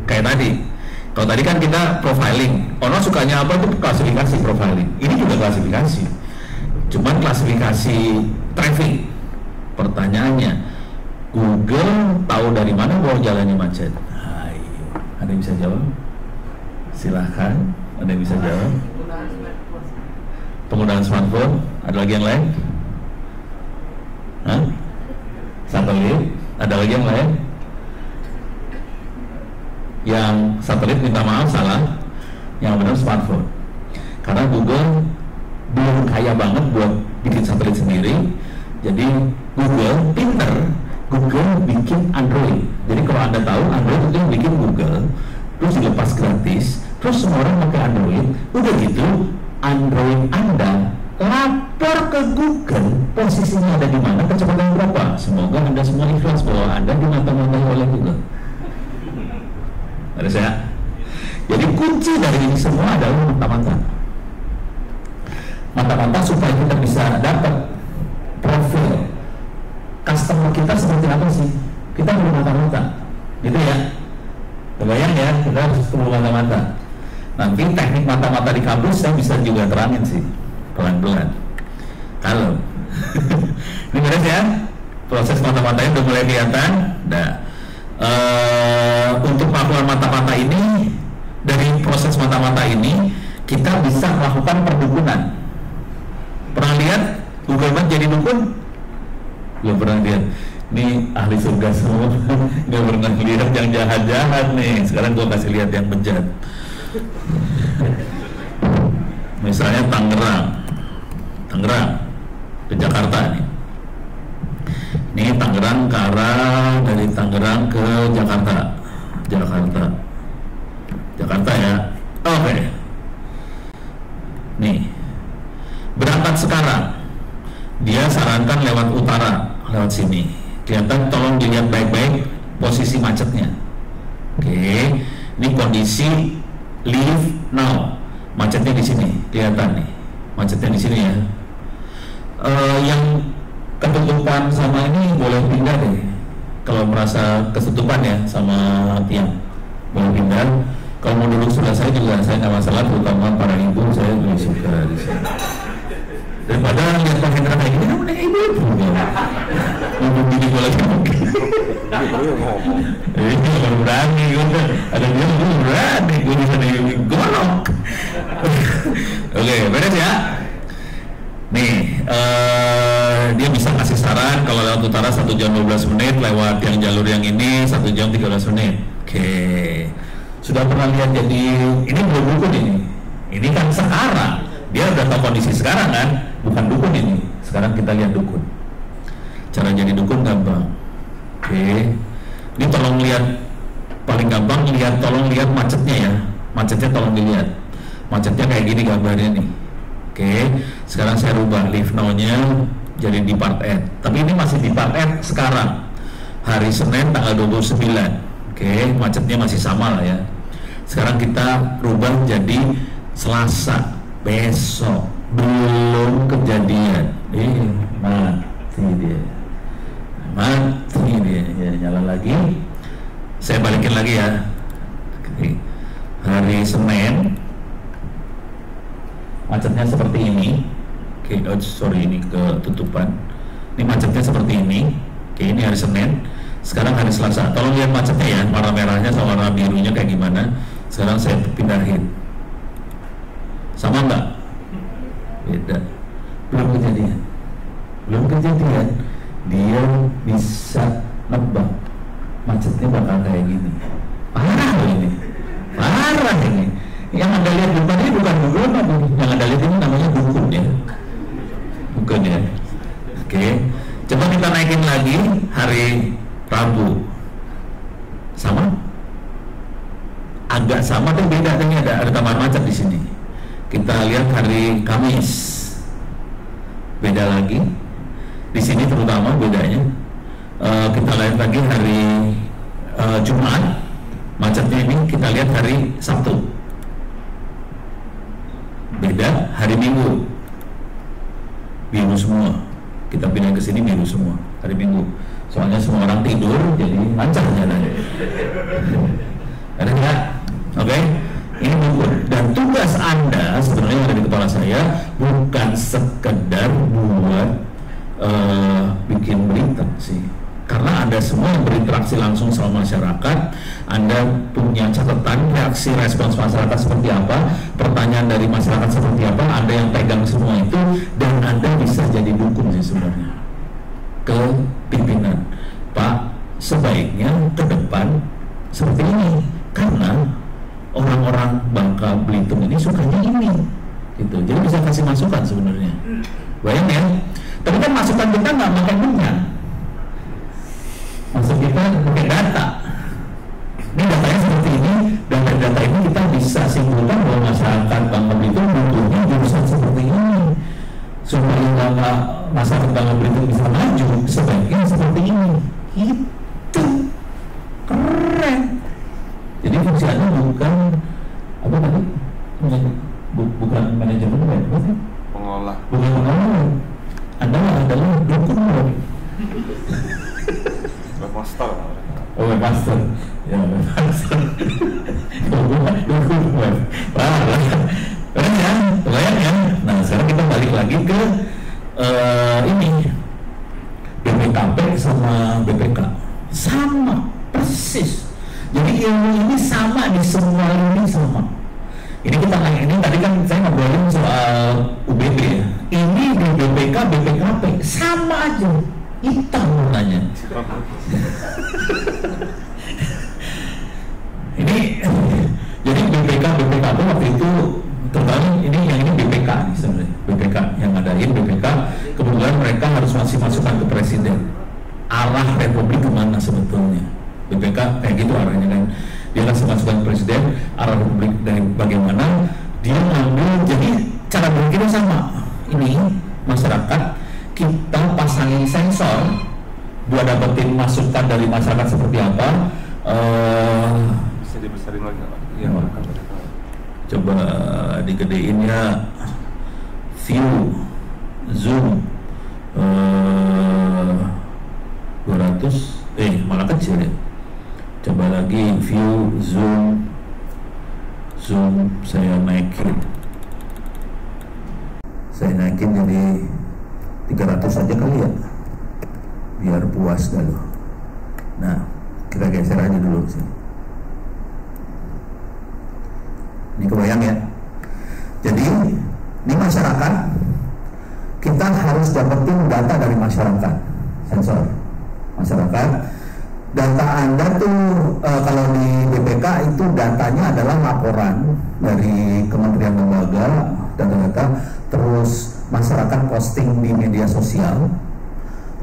Kayak tadi, kalau tadi kan kita profiling. Ono sukanya apa itu klasifikasi profiling. Ini juga klasifikasi. Cuman klasifikasi traffic. Pertanyaannya, Google tahu dari mana bahwa jalannya macet? Ayo, ada yang bisa jawab? Silahkan, ada yang bisa jawab? Penggunaan smartphone. Ada lagi yang lain? Hah? Satelit? Ada lagi yang lain? Yang satelit minta maaf salah, yang benar smartphone. Karena Google belum kaya banget buat bikin satelit sendiri. Jadi Google pinter, Google bikin Android. Jadi kalau Anda tahu, Android itu yang bikin Google, terus dilepas gratis, terus semua orang pakai Android. Udah gitu, Android Anda lapor ke Google posisinya ada di mana, kecepatan berapa. Semoga Anda semua ikhlas bahwa Anda dimata-matai oleh Google. Ada saya. Jadi kunci dari ini semua adalah mata-mata. Mata-mata supaya kita bisa dapat profil customer kita seperti apa sih. Kita perlu mata-mata, gitu ya. Kebayang ya, kita harus perlu mata-mata. Nanti teknik mata-mata di kampus saya bisa juga terangin sih, pelan-pelan. Kalau ini beres ya, proses mata-matanya udah mulai kelihatan. Nah, untuk pelakuan mata-mata ini, dari proses mata-mata ini kita bisa melakukan perdukunan. Pernah lihat Google Maps jadi dukun? Belum pernah lihat. Ini ahli surga semua. Nggak pernah lihat yang jahat-jahat nih. Sekarang gua kasih lihat yang bejat. Misalnya Tangerang ke Jakarta nih. Ini Tangerang ke arah dari Tangerang ke Jakarta ya. Oke. Nih, berangkat sekarang. Dia sarankan lewat utara, lewat sini. Kelihatan, tolong dilihat baik-baik posisi macetnya. Oke, ini kondisi leave now. Macetnya di sini, kelihatan nih. Macetnya di sini ya. Yang ketutupan sama ini boleh pindah deh. Kalau merasa ketutupan ya sama tiang, boleh pindah. Kalau mau duduk sebelah saya juga saya nggak masalah, terutama para ibu saya lebih suka di sini. Daripada lihat Pak Hendra kayak gini, kamu nanya ibu-ibu ngomong gini gue lagi mungkin. Ini baru berani gue, ada dia gue berani gue bisa digorok. Oke, beres ya. Nih, dia bisa kasih saran kalau lewat utara 1 jam 12 menit, lewat yang jalur yang ini 1 jam 13 menit. Oke, sudah pernah lihat jadi ini belum dukun ini. Ini kan sekarang dia udah tahu kondisi sekarang kan, bukan dukun ini. Sekarang kita lihat dukun. Cara jadi dukun gampang. Oke, ini tolong lihat, paling gampang tolong lihat macetnya ya. Macetnya tolong dilihat. Macetnya kayak gini gambarnya nih. Oke, sekarang saya rubah leave now-nya jadi di part N. Tapi ini masih di part N sekarang. Hari Senin tanggal 29. Oke, macetnya masih sama lah ya. Sekarang kita rubah jadi Selasa, besok, belum kejadian. Mati dia. Ya, nyala lagi. Saya balikin lagi ya. Oke. Hari Senin macetnya seperti ini. Oke, sorry ini ketutupan. Ini macetnya seperti ini. Oke, ini hari Senin. Sekarang hari Selasa. Tolong lihat macetnya ya, warna merahnya sama warna birunya kayak gimana. Sekarang saya pindahin. Sama nggak? Beda. Belum kejadian. Dia bisa nebak macetnya bakal kayak gini. Parah ini. Yang Anda lihat depan ini bukan Google Maps. Yang Anda lihat ini namanya dukun ya. Bukan ya. Oke. Coba kita naikin lagi hari Rabu. Sama? Agak sama tapi beda. Ini ada tambahan macet di sini. Kita lihat hari Kamis. Beda lagi. Di sini terutama bedanya. Kita lihat lagi hari Jumat. Macetnya ini kita lihat hari Sabtu. Beda hari Minggu. Biru semua. Kita pindah ke sini biru semua hari Minggu. Soalnya semua orang tidur jadi lancar jalannya. Ada nggak? Oke. Ini dukun. Dan tugas Anda sebenarnya yang ada di kepala saya bukan sekedar buat bikin berita sih. Karena Anda semua yang berinteraksi langsung sama masyarakat, Anda punya catatan reaksi respons masyarakat seperti apa, pertanyaan dari masyarakat seperti apa, Anda yang pegang semua itu, dan Anda bisa jadi dukung sih sebenarnya ke pimpinan. Pak, sebaiknya ke depan seperti ini, karena orang-orang Bangka Belitung ini sukanya ini, gitu. Jadi bisa kasih masukan sebenarnya. Bayang ya, tapi kan masukan kita nggak makan minyak. Maksud kita pakai data. Ini datanya seperti ini, dan dari data ini kita bisa simpulkan bahwa masyarakat Bangka Belitung butuhnya jurusan seperti ini. Supaya masyarakat Bangka Belitung bisa maju, sebaiknya seperti ini. Itu keren. Jadi fungsi Anda bukan apa tadi? Bukan manajemen, apa sih? Pengolah. Bukan pengolah. Anda adalah dukung. Webmaster. Oh, webmaster. Ya, webmaster. Dukung web. Keren ya. Nah, sekarang kita balik lagi ke ini BPKP sama BPK sama persis. Jadi ilmu ini sama di semua ini sama. Ini kita naik, ini tadi kan saya ngobrolin soal UBB ya. Ini di BPK, BPKP sama aja, hitam warnanya. Ini jadi BPK, BPKP waktu itu terutama ini yang ini BPK nih sebenarnya, BPK yang ngadain BPK. Kebetulan mereka harus masih masukan ke presiden arah republik kemana sebetulnya. BPK kayak gitu arahnya kan, dia kasih masukan ke presiden arah republik dari bagaimana dia ngambil. Jadi cara berpikirnya sama. Ini masyarakat kita pasangin sensor buat dapetin masukan dari masyarakat seperti apa. Bisa dibesarin lagi nggak? Iya, coba digedein ya, view zoom 200 malah kecil ya. Coba lagi view zoom saya naikin jadi 300 aja kali ya, biar puas dulu. Nah, kita geser aja dulu sih. Ini kebayang ya. Jadi di masyarakat kita harus dapetin data dari masyarakat, sensor masyarakat. Data Anda tuh kalau di BPK itu datanya adalah laporan dari kementerian lembaga, data-data, terus masyarakat posting di media sosial,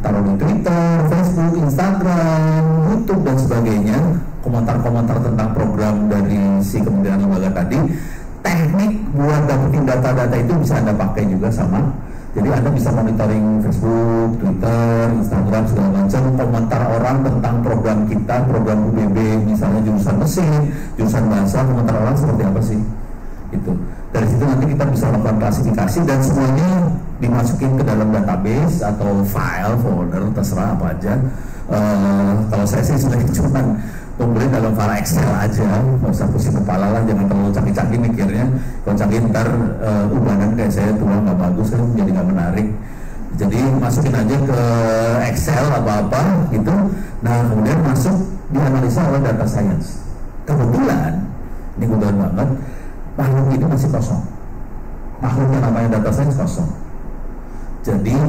taruh di Twitter, Facebook, Instagram, YouTube dan sebagainya, komentar-komentar tentang program dari si kementerian lembaga tadi. Teknik buat dapetin data-data itu bisa Anda pakai juga sama. Jadi Anda bisa monitoring Facebook, Twitter, Instagram, segala macam, komentar orang tentang program kita, program UBB, misalnya jurusan mesin, jurusan bahasa, komentar orang seperti apa sih? Itu. Dari situ nanti kita bisa melakukan klasifikasi dan semuanya dimasukin ke dalam database atau file, folder, terserah apa aja. Kalau saya sih sebenarnya cuma kumpulin dalam file Excel aja, nggak usah pusing kepala lah, jangan terlalu canggih-canggih mikirnya. Kalau canggih ntar ubanan kayak saya tua nggak bagus kan, jadi nggak menarik. Jadi masukin aja ke Excel apa-apa gitu. Nah kemudian masuk dianalisa oleh data science. Kebetulan, ini kebetulan banget, makhluk ini masih kosong. Makhluk yang namanya data science kosong. Jadi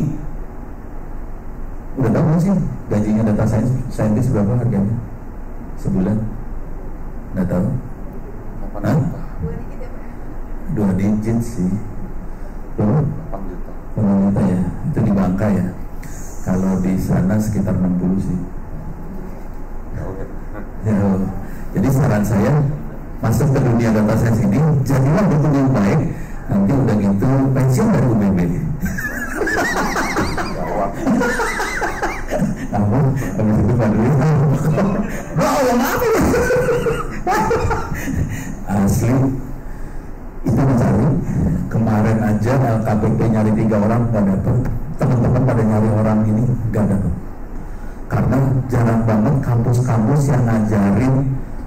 udah tahu sih gajinya data scientist berapa harganya sebulan? Nggak tahu? 2 digit sih. 8 juta ya. Itu di Bangka ya. Kalau di sana sekitar 60 sih. Ya, jadi saran saya masuk ke dunia data science ini, jadilah betul yang baik. Nanti udah gitu pensiun dari UBB. Namun habis itu Pak Dwi asli itu mencari. Kemarin aja LKPP nyari 3 orang gak dapet. Teman-teman pada nyari orang ini gak dapet, karena jarang banget kampus-kampus yang ngajarin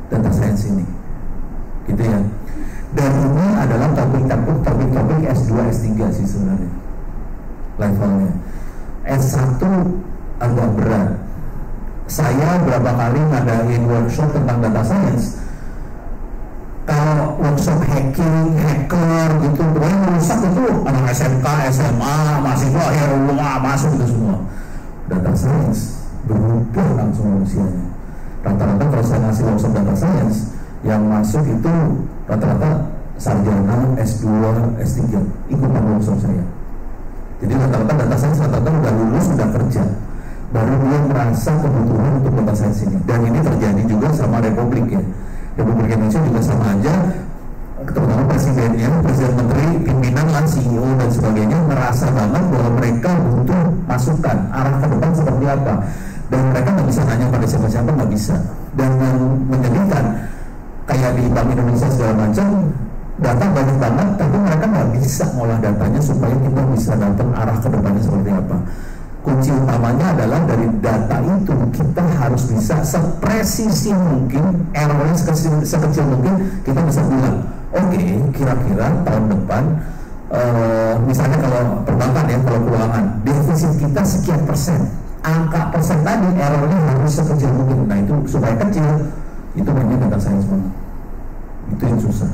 data science ini gitu ya. Dan ini adalah topik S2, S3 sih sebenarnya levelnya. S1 agak berat saya berapa kali ngadain workshop tentang data science. Kalau workshop hacking, hacker gitu, pokoknya merusak itu anak SMK, SMA, mahasiswa, ya rumah masuk itu semua. Data science berubah langsung manusianya. Rata-rata kalau saya ngasih workshop data science, yang masuk itu rata-rata sarjana, S2, S3 ikutan workshop saya. Jadi rata-rata data science rata-rata udah lulus, udah kerja, baru dia merasa kebutuhan untuk data science ini. Dan ini terjadi juga sama Republik ya. Republik Indonesia juga sama aja, terutama presidennya, presiden menteri, pimpinan lah, CEO dan sebagainya merasa banget bahwa mereka butuh masukan arah ke depan seperti apa. Dan mereka nggak bisa nanya pada siapa-siapa, nggak bisa. Dan yang menyedihkan, kayak di Bank Indonesia segala macam, data banyak banget, tapi mereka nggak bisa ngolah datanya supaya kita bisa dapat arah ke depannya seperti apa. Kunci utamanya adalah dari data itu kita harus bisa sepresisi mungkin, errornya sekecil mungkin, kita bisa bilang, oke, kira-kira tahun depan, misalnya kalau perbankan ya, kalau keuangan, defisit kita sekian persen, angka persen tadi errornya harus sekecil mungkin. Nah itu supaya kecil, itu namanya data science banget. Itu yang susah.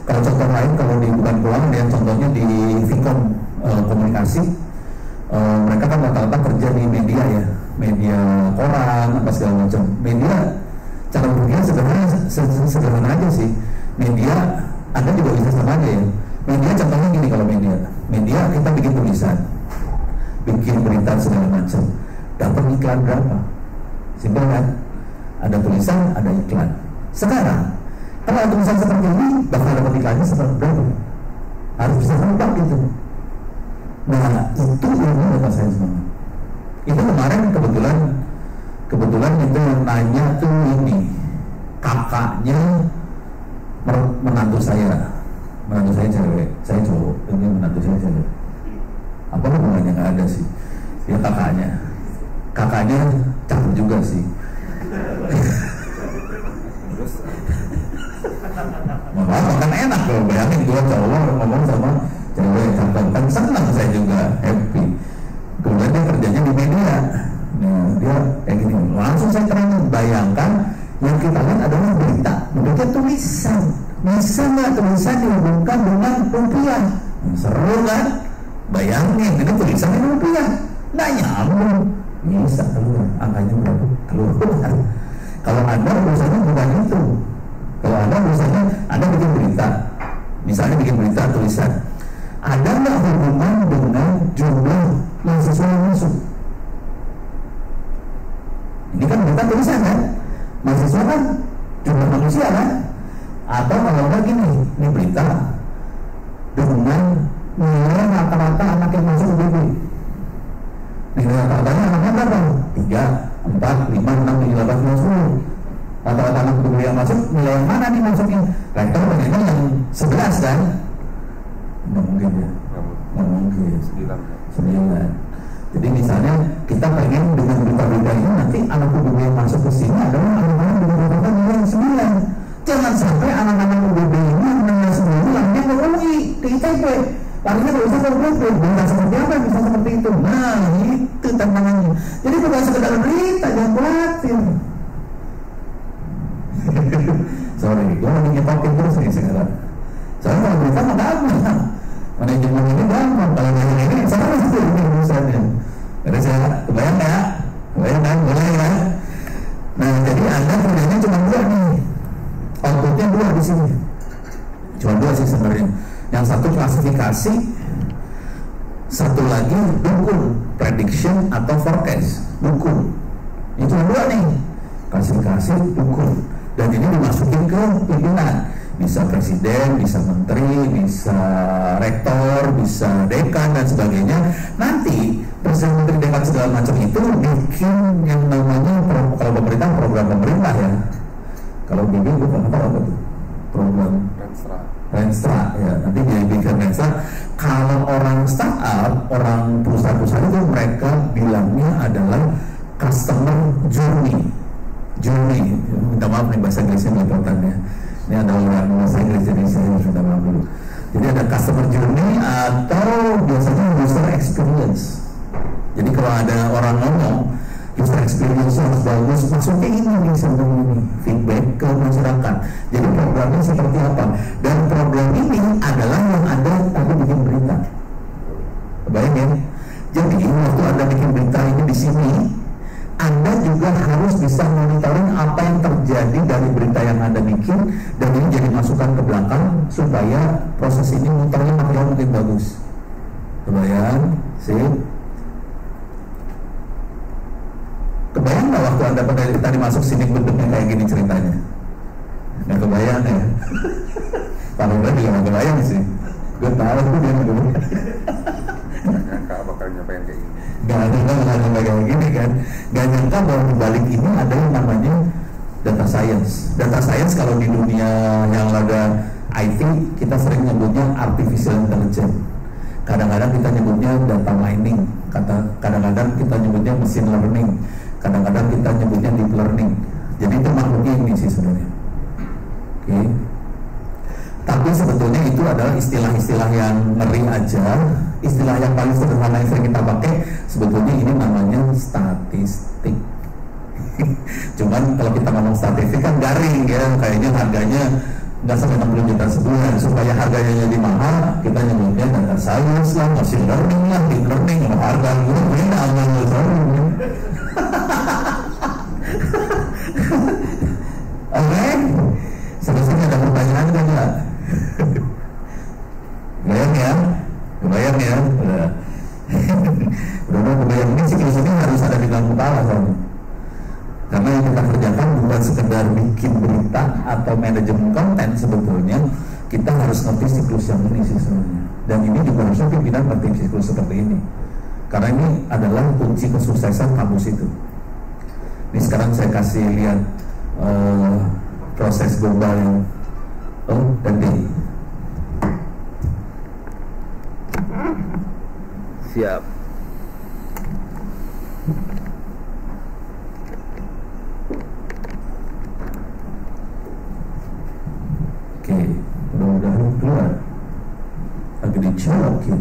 Kalau contoh lain, kalau di bukan keuangan ya, contohnya di Vcom komunikasi. Mereka kan rata-rata kerja di media ya, media koran apa segala macam. Media cara berpikir sederhana aja sih. Media Anda juga bisa sama aja ya. Media contohnya gini, kalau media kita bikin tulisan, bikin berita segala macam, dapat iklan berapa? Simpel kan? Ada tulisan, ada iklan. Sekarang kalau ada tulisan seperti ini, bakal dapat iklannya seperti berapa? Harus bisa nebak gitu. Nah itu ilmu data science banget. Itu kemarin kebetulan itu yang nanya tuh ini kakaknya menantu saya cewek, saya cowok, ini menantu saya cewek. Apa hubungannya? Nggak ada sih. Ya kakaknya cakep juga sih. Apa kan enak kalau bayangin gue cowok ngomong sama cewek cakep, kan senang saya juga, happy. Kemudian dia kerjanya di media. Nah, dia kayak gini, langsung saya terangin, bayangkan yang kita lihat adalah berita tulisan. Bisa nggak tulisan dihubungkan dengan rupiah? Seru kan? Bayangin, ini tulisannya rupiah, nggak nyambung. Bisa keluar, angkanya berapa? Keluar. Kalau Anda urusannya bukan itu. Kalau Anda urusannya, Anda bikin berita, misalnya bikin berita tulisan, ada nggak hubungan dengan jumlah mahasiswa yang masuk? Ini kan berita tulisan kan? Mahasiswa kan jumlah manusia kan? Atau kalau nggak gini, ini berita dengan nilai rata-rata anak yang masuk UBB. Nilai rata-ratanya anaknya berapa? 3, 4, 5, 6, 7, 8, 9, 10. Rata-rata anak UBB yang masuk, nilai yang mana nih masuknya? Rektor pengennya yang 11 kan? Nggak mungkin ya? Nggak mungkin. 9. Jadi misalnya kita pengen dengan berita-berita ini nanti anak UBB yang masuk ke sini adalah anak-anak dengan rata-rata nilai yang 9. Jangan sampai anak-anak UBB ini yang nilai 9 larinya ke UI, ke ITB, larinya ke usaha berita seperti apa bisa seperti itu. Nah itu tantangannya. Jadi bukan sekedar berita, jangan khawatir. Sorry, gue lagi nyepokin terus nih sekarang. Soalnya kalau berita mah gampang, manajemen ini gampang. Kalau yang ini sama sih ini urusannya. Jadi saya kebayang ya, boleh ya. Nah jadi Anda kerjanya cuma 2 nih, outputnya 2 di sini. Cuma 2 sih sebenarnya. Yang satu klasifikasi, satu lagi dukun, prediction atau forecast, dukun. Ini cuma 2 nih, klasifikasi, dukun. Dan ini dimasukin ke pimpinan, bisa presiden, bisa menteri, bisa rektor, bisa dekan dan sebagainya. Nanti presiden, menteri, dekan segala macam itu bikin yang namanya kalau pemerintah program pemerintah ya. Kalau BB gue nggak tahu apa tuh program Renstra ya. Nanti dia bikin Renstra. Kalau orang startup, orang perusahaan-perusahaan itu mereka bilangnya adalah customer journey. Minta maaf nih bahasa Inggrisnya belepotannya. Ini ada orang bahasa Inggris jadi saya harus minta maaf dulu. Jadi ada customer journey atau biasanya user experience. Jadi kalau ada orang ngomong user experience bagus, maksudnya ini nih sebenarnya nih, feedback ke masyarakat. Jadi programnya seperti apa? Dan program ini adalah yang Anda tadi bikin berita. Bayangin. Jadi waktu Anda bikin berita ini di sini, Anda juga harus bisa monitoring apa yang terjadi dari berita yang Anda bikin, dan ini jadi masukan ke belakang supaya proses ini muternya makin bagus. Kebayang? Sip. Kebayang nggak waktu Anda pada tadi masuk sini bentuknya kayak gini ceritanya? Nggak kebayang ya? Kalau gue juga nggak kebayang sih. Gue tahu tuh dia nggak kebayang. Nggak nyangka bakal nyampein kayak gini. Nggak nyangka kayak gini kan? Nggak nyangka bahwa di balik ini ada yang namanya data science. Data science kalau di dunia yang ada IT kita sering nyebutnya artificial intelligence. Kadang-kadang kita nyebutnya data mining. Kadang-kadang kita nyebutnya machine learning. Kadang-kadang kita nyebutnya deep learning. Jadi itu makhluknya ini sih sebenarnya. Oke. Tapi sebetulnya itu adalah istilah-istilah yang ngeri aja. Istilah yang paling sederhana yang sering kita pakai sebetulnya ini namanya statistik. Cuman kalau kita ngomong statistik kan garing ya, kayaknya harganya nggak sampai 60 juta sebulan. Supaya harganya jadi mahal, kita nyebutnya data science lah, machine learning lah, deep learning. Harga gue beda sama Oke, selesai ada pertanyaan kan ya? Kebayang ya? Udah kebayang ini siklus ini harus ada di dalam kepala soalnya. Karena yang kita kerjakan bukan sekedar bikin berita atau manajemen konten, sebetulnya kita harus ngerti siklus yang ini sih sebenarnya. Dan ini juga harusnya pimpinan ngerti siklus seperti ini. Karena ini adalah kunci kesuksesan kampus itu. Ini sekarang saya kasih lihat proses global yang dan D. Siap. Oke, mudah-mudahan keluar. Lagi dicolokin.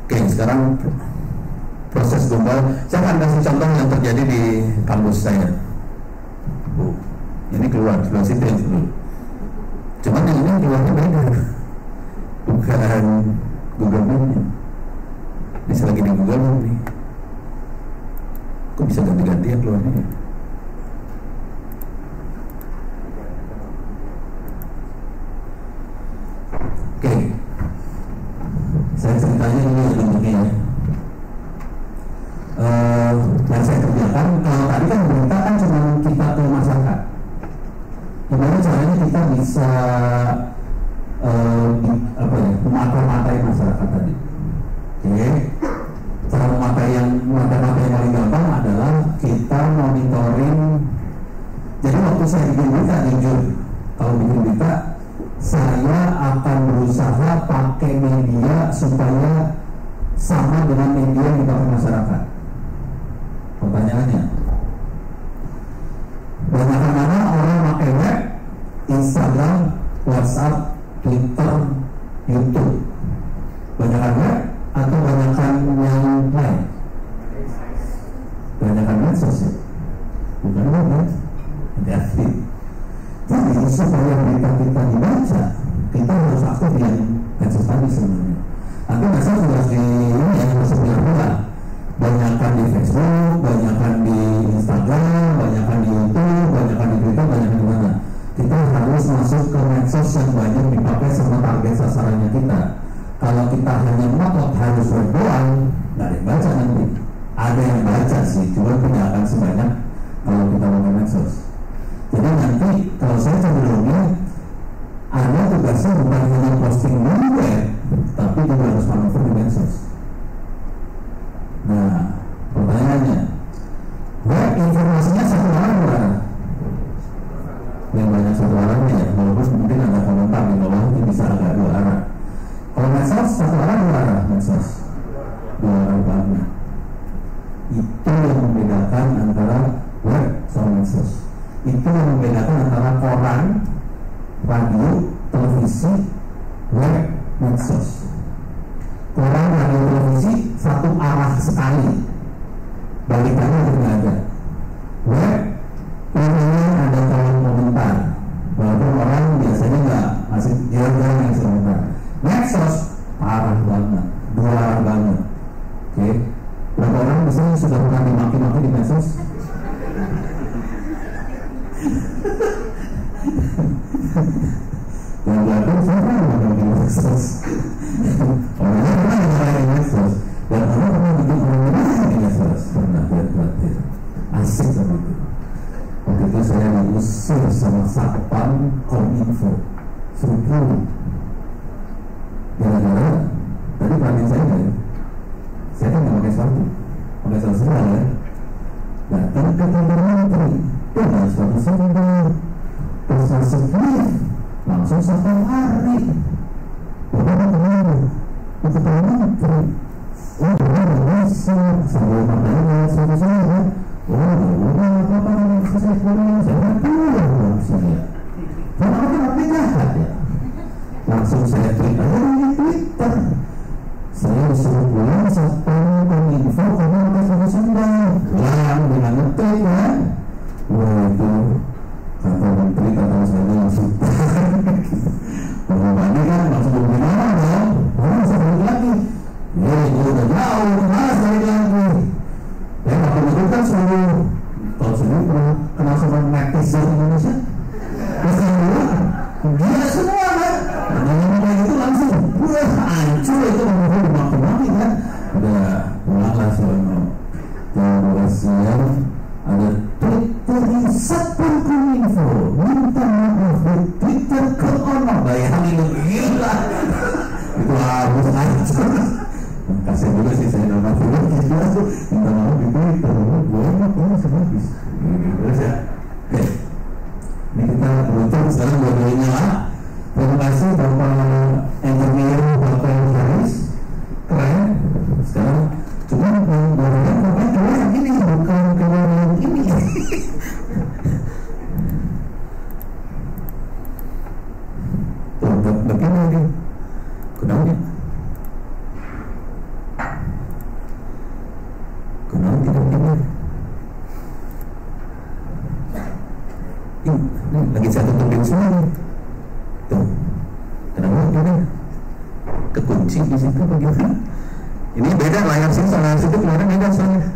Oke, sekarang proses global. Saya akan kasih contoh yang terjadi di kampus saya. Ini keluar situ dulu. Cuman yang ini keluarnya beda, bukan Google Meet. Ini lagi di Google Meet nih. Kok bisa ganti-ganti ya keluarnya ya? Oke, saya ceritanya ini bentuknya ya. Yang saya kerjakan, kalau tadi kan berita kan cuma kita ke masyarakat. Gimana caranya kita bisa memakai masyarakat tadi? Oke, cara memakai yang paling gampang adalah kita monitoring. Jadi waktu saya bikin berita, jujur, kalau bikin berita saya akan berusaha pakai media supaya sama dengan media yang dipakai masyarakat. Pertanyaannya, banyakkan mana orang pakai web, Instagram, WhatsApp, Twitter, YouTube? Banyakkan web atau banyakkan yang lain? Banyakkan medsos ya? Bukan web ya? Hati-hati. Jadi supaya berita kita dibaca, kita harus aktif di medsos tadi sebenarnya. Nanti medsos harus di ini yang masuk bulan. Banyakkan di Facebook, banyakkan di Instagram, banyakkan di YouTube, banyakkan di Twitter, banyakkan di mana. Kita harus masuk ke medsos yang banyak dipakai sama target sasarannya kita. Kalau kita hanya ngotot harus web doang, nggak ada yang baca nanti. Ada yang baca sih, cuma tidak akan sebanyak kalau kita pakai medsos. Jadi nanti kalau saya cenderungnya ada tugasnya bukan hanya posting di web, tapi juga harus manuver di medsos. Nah, pertanyaannya, web informasinya satu orang berapa? Yang banyak satu orangnya ya, walaupun mungkin ada komentar di bawah itu bisa agak dua arah. Kalau medsos satu arah dua arah medsos, dua arah banget. Itu yang membedakan antara web sama medsos. Itu yang membedakan antara koran, radio, televisi, web, medsos. Koran, radio, televisi satu arah sekali. balikannya tidak ada. Web ini ada kolom komentar, walaupun orang biasanya nggak masih jarang yang sebentar. Medsos parah banget, parah banget. Oke, berapa orang di sini sudah pernah dimaki-maki di medsos? Yang belakang saya pernah dimaki di medsos. Orangnya pernah dimaki di medsos, dan orang pernah bikin orang di medsos. Pernah lihat-lihat, asik sama itu. Waktu itu saya diusir sama Satpam Kominfo, suruh pulang. Gara-gara tadi perhatian saya kan, saya kan nggak pakai sepatu, pakai sandal ya. Datang ke kantor menteri dengan sepatu sandal, terus langsung langsung 1 hari. Bapak kemana? Untuk menteri. Oh, bisa sambil makanya sepatu sandal. Udah apa saya pulang, saya nggak pulang saya. Karena apa jahat ya? Langsung saya tweet aja di Twitter. Saya disuruh pulang Satpam Kominfo karena pakai sepatu sandal. Pulang dengan ngetik ya. Wah itu kata menteri kata saya langsung. Pengumumannya kan langsung gimana dong? Orang saya balik lagi. Ya itu udah jauh, mas balik lagi. Ya waktu itu kan seluruh tahun sebelum pernah kenal sama netizen Indonesia. Terus gila semua kan. Dengan kayak gitu langsung wah hancur itu menurut dimaki-maki kan. Udah pulanglah selama kemudian ada Twitter di Satpam Kominfo minta maaf di Twitter ke orang. Bayangin gila. Itu harus hancur. Kasih juga sih saya nama film gitu minta maaf di Twitter. Boleh sebagis terus ya. Oke, ini kita beruntung sekarang dua-duanya lah. Terima kasih Bapak Engineer Bapak Haris, keren. Sekarang cuma barusan Bapak keluar yang ini bukan keluar yang ini. Tuh, begini lagi. Kenapa? Kenapa tidak ini? Ini lagi saya tutupin semua. Tuh, kenapa ini? Kekunci di situ bagaimana? Ini beda layar sini sama layar situ kemarin beda soalnya.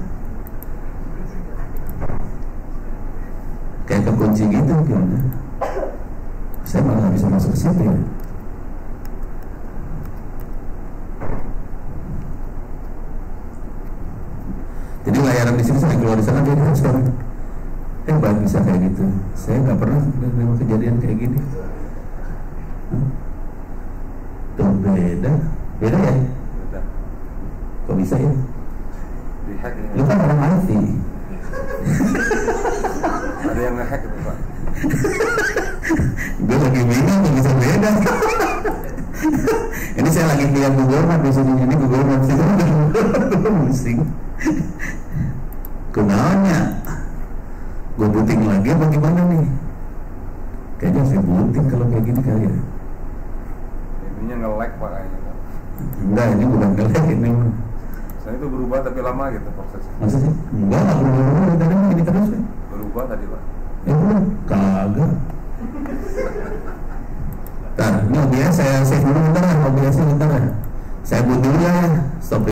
Kayak kekunci gitu gimana? Saya malah nggak bisa masuk ke situ ya. Jadi layaran di sini saya keluar di sana beda sekarang. Hebat bisa kayak gitu. Saya nggak pernah menerima kejadian kayak gini. Tuh beda ya? Beda. Kok bisa ya? Di-hack ya. Lu kan orang IT. Ada yang nge-hack itu Pak. Gue lagi bingung kok bisa beda. Ini saya lagi lihat Google Map di sini. Ini Google Map sih udah pusing. Kenanya? Gue booting lagi apa gimana nih? Kayaknya saya booting kalau kayak gini kali ya. Ininya nge-lag Pak kayaknya Pak. Enggak, ini bukan nge-lag ini. Saya itu berubah tapi lama gitu prosesnya. Masa sih? Enggak berubah, tadi ini terus kan? Berubah tadi Pak. Ya belum, kagak. Ntar, ini OBS saya save dulu bentar ya, OBS bentar ya. Saya boot dulu ya, stop.